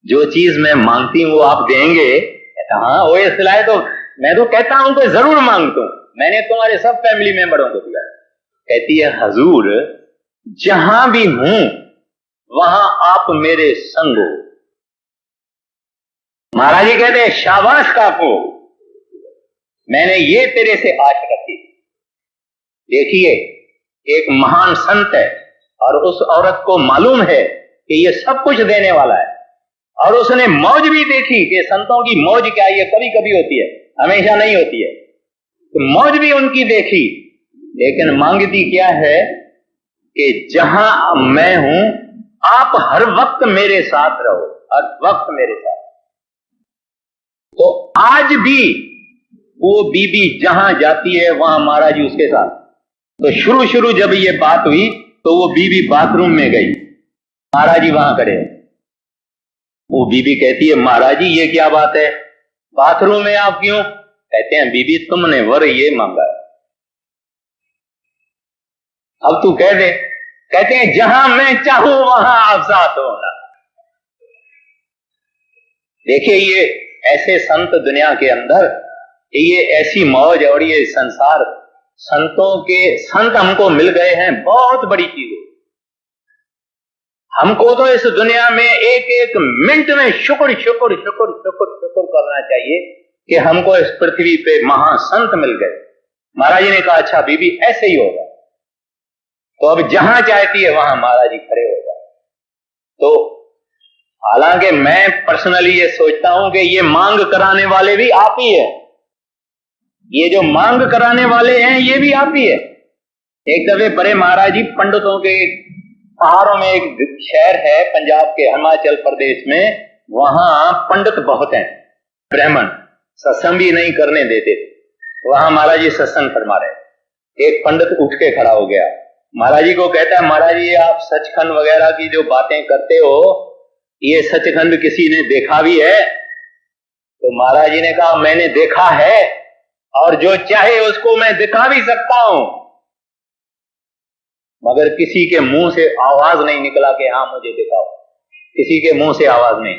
जो चीज मैं मांगती हूं वो आप देंगे। हाँ वो सिलाए तो मैं तो कहता हूं कि जरूर मांगता हूं, मैंने तुम्हारे सब फैमिली मेंबरों को दिया। कहती है हजूर जहां भी हूं वहां आप मेरे संग हो। महाराज जी कहते हैं शाबाश काको, मैंने ये तेरे से आश रखी। देखिए एक महान संत है और उस औरत को मालूम है कि ये सब कुछ देने वाला है, और उसने मौज भी देखी कि संतों की मौज क्या, ये कभी कभी होती है, हमेशा नहीं होती है। तो मौज भी उनकी देखी, लेकिन मांगती क्या है कि जहां मैं हूं आप हर वक्त मेरे साथ रहो, हर वक्त मेरे साथ। तो आज भी वो बीबी जहां जाती है वहां महाराज जी उसके साथ। तो शुरू जब ये बात हुई तो वो बीबी बाथरूम में गई, महाराज जी वहां खड़े। वो बीबी कहती है महाराज जी ये क्या बात है, बाथरूम में आप क्यों? कहते हैं बीबी तुमने वर ये मांगा है, अब तू कह दे। कहते हैं जहां मैं चाहूं वहां आप साथ होना। देखिए ये ऐसे संत दुनिया के अंदर, ये ऐसी मौज और ये संसार, संत हमको मिल गए हैं, बहुत बड़ी चीज है। हमको तो इस दुनिया में एक एक मिनट में शुक्र शुक्र शुक्र शुक्र शुक्र करना चाहिए कि हमको इस पृथ्वी पे महासंत मिल गए। महाराज जी ने कहा अच्छा बीबी ऐसे ही होगा। तो अब जहां चाहती है वहां महाराज जी खड़े हो जाए। तो हालांकि मैं पर्सनली ये सोचता हूं कि ये मांग कराने वाले भी आप ही है, ये जो मांग कराने वाले हैं ये भी आप ही है। एक दफे बड़े महाराज जी पंडितों के पहाड़ों में, एक शहर है पंजाब के हिमाचल प्रदेश में, वहां पंडित बहुत हैं, ब्राह्मण, सत्संग भी नहीं करने देते। वहां महाराज जी सत्संग फरमा रहे। एक पंडित उठ के खड़ा हो गया, महाराज जी को कहता है महाराज जी आप सचखंड वगैरह की जो बातें करते हो ये सचखंड किसी ने देखा भी है? तो महाराज जी ने कहा मैंने देखा है और जो चाहे उसको मैं दिखा भी सकता हूं, मगर किसी के मुंह से आवाज नहीं निकला कि हाँ मुझे दिखाओ, किसी के मुंह से आवाज नहीं।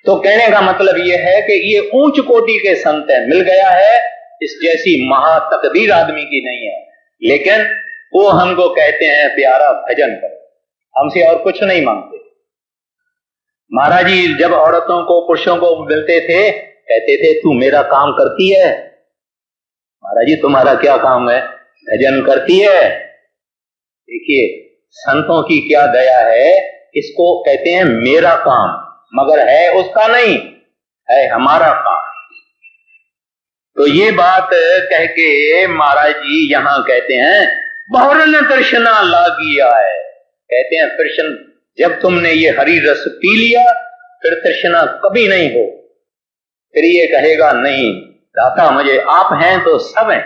तो कहने का मतलब यह है कि ये ऊंच कोटि के संत है, मिल गया है, इस जैसी महातकदीर आदमी की नहीं है। लेकिन वो हमको कहते हैं प्यारा भजन करो, हमसे और कुछ नहीं मांगते। महाराज जी जब औरतों को पुरुषों को मिलते थे कहते थे तू मेरा काम करती है? महाराज जी तुम्हारा क्या काम है? भजन करती है। देखिए संतों की क्या दया है, इसको कहते हैं मेरा काम, मगर है उसका नहीं, है हमारा काम। तो ये बात कह के महाराज जी यहां कहते हैं बहुरन तृष्णा लागिया है। कहते हैं कृष्ण जब तुमने ये हरी रस पी लिया फिर तृष्णा कभी नहीं हो, फिर ये कहेगा नहीं दाता मुझे आप हैं तो सब हैं।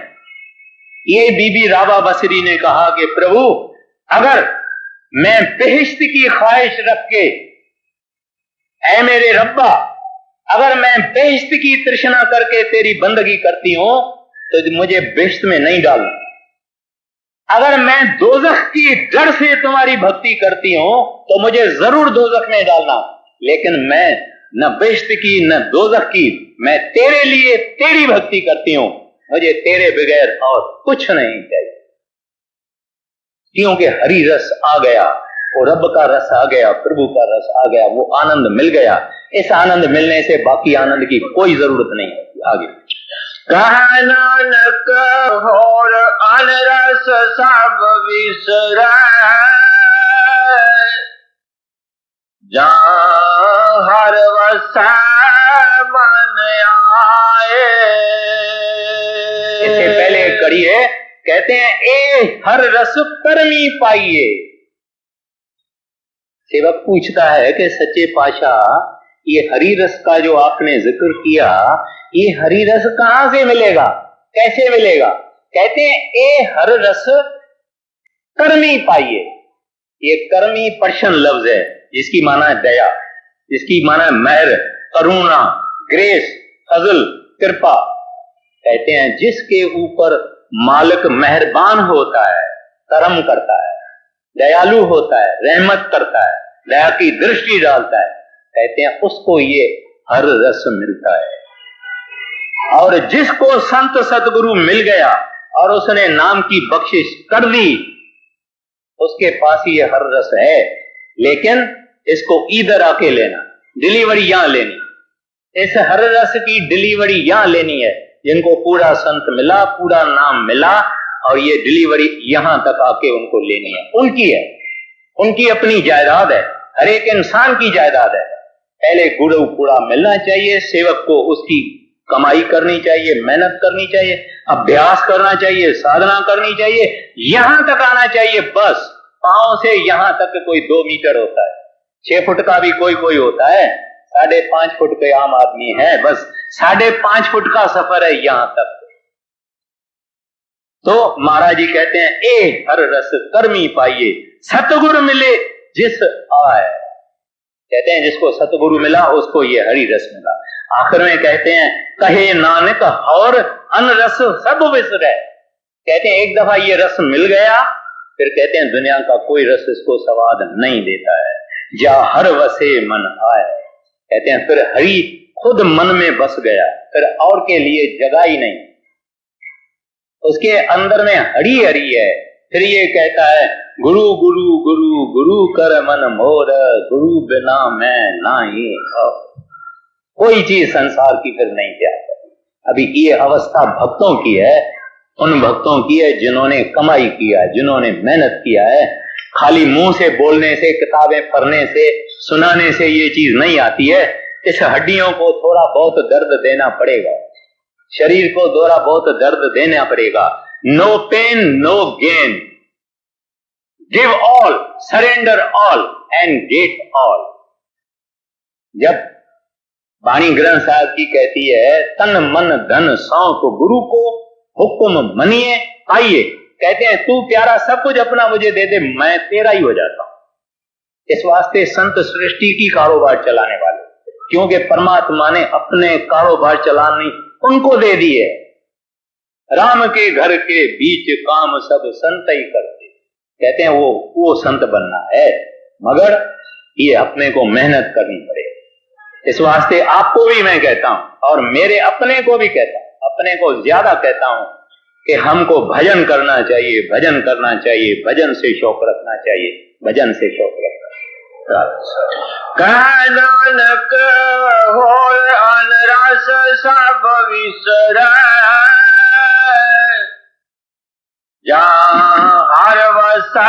ये बीबी राबा बसरी ने कहा कि प्रभु अगर मैं बेहिश्त की ख्वाहिश रख के, ऐ मेरे रब्बा अगर मैं बेहिश्त की तृष्णा करके तेरी बंदगी करती हूं तो मुझे बेहिश्त में नहीं डालना। अगर मैं दोजख की डर से तुम्हारी भक्ति करती हूं तो मुझे जरूर दोजख में डालना, लेकिन मैं न बेहिश्त की न दोजख की, मैं तेरे लिए तेरी भक्ति करती हूं, मुझे तेरे बगैर और कुछ नहीं चाहिए। क्योंकि हरि रस आ गया, वो रब का रस आ गया, प्रभु का रस आ गया, वो आनंद मिल गया। इस आनंद मिलने से बाकी आनंद की कोई जरूरत नहीं होती। आगे कहा नानक होर अनरस सब विसरै, जहाँ हर वसै मन आए। इससे पहले कड़ी है, कहते हैं ए हर रस कर्मी पाइए। सेवक पूछता है कि सच्चे पातशाह ये हरि रस का जो आपने जिक्र किया, ये हरि रस कहां से मिलेगा, कैसे मिलेगा? कहते हैं ए हर रस कर्मी पाइए। ये कर्मी पर्शियन लफ्ज है जिसकी माना है दया, जिसकी माना है मेहर, करुणा, ग्रेस, फजल, कृपा। कहते हैं जिसके ऊपर मालिक मेहरबान होता है, करम करता है, दयालु होता है, रहमत करता है, दया की दृष्टि डालता है, कहते हैं उसको ये हर रस मिलता है। और जिसको संत सतगुरु मिल गया और उसने नाम की बख्शिश कर दी, उसके पास ये हर रस है। लेकिन इसको इधर आके लेना, डिलीवरी यहां लेनी, इस हर रस की डिलीवरी यहां लेनी है। जिनको पूरा संत मिला, पूरा नाम मिला, और ये डिलीवरी यहां तक आके उनको लेनी है, उनकी है, उनकी अपनी जायदाद है, हर एक इंसान की जायदाद है। पहले गुरु पूरा मिलना चाहिए, सेवक को उसकी कमाई करनी चाहिए, मेहनत करनी चाहिए, अभ्यास करना चाहिए, साधना करनी चाहिए, यहां तक आना चाहिए। बस पांव से यहां तक कोई 2 मीटर होता है, 6 फुट का भी कोई कोई होता है, 5.5 फुट के आम आदमी है, बस 5.5 फुट का सफर है यहां तक। तो महाराज जी कहते हैं ए हर रस कर्मी पाइए, सतगुरु मिले जिस आए। कहते हैं जिसको सतगुरु मिला उसको ये हरि रस मिला। आखिर में कहते हैं कहे नानक और अन रस सब विसरे। कहते हैं एक दफा ये रस मिल गया, फिर कहते हैं दुनिया का कोई रस इसको स्वाद नहीं देता है। जा हर वसे मन आए, कहते हैं फिर हरि खुद मन में बस गया, फिर और के लिए जगह ही नहीं, उसके अंदर में हरि हरि है। फिर ये कहता है गुरु गुरु गुरु गुरु कर मन मोर, गुरु बिना मैं नाही और। कोई चीज संसार की फिर नहीं चाहता। अभी ये अवस्था भक्तों की है, उन भक्तों की है जिन्होंने कमाई किया है, जिन्होंने मेहनत किया है। खाली मुंह से बोलने से, किताबें पढ़ने से, सुनाने से ये चीज नहीं आती है। इस हड्डियों को थोड़ा बहुत दर्द देना पड़ेगा, शरीर को थोड़ा बहुत दर्द देना पड़ेगा। No pain no gain, give all, surrender all and get all. जब वाणी ग्रंथ साहब की कहती है तन मन धन सौंप गुरु को, हुक्म मनिए आइए। कहते हैं तू प्यारा सब कुछ अपना मुझे दे दे, मैं तेरा ही हो जाता हूं। इस वास्ते संत सृष्टि की कारोबार चलाने वाले, क्योंकि परमात्मा ने अपने कारोबार चलाने उनको दे दिए। राम के घर के बीच काम सब संत ही करते। कहते हैं वो संत बनना है, मगर ये अपने को मेहनत करनी पड़ेगी। इस वास्ते आपको भी मैं कहता हूं और मेरे अपने को भी कहता हूं, अपने को ज्यादा कहता हूं कि हमको भजन करना चाहिए, भजन करना चाहिए, भजन से शौक रखना चाहिए, भजन से शौक रखना। कह नानक होय अन रस सब विसरै, जहाँ हर वसा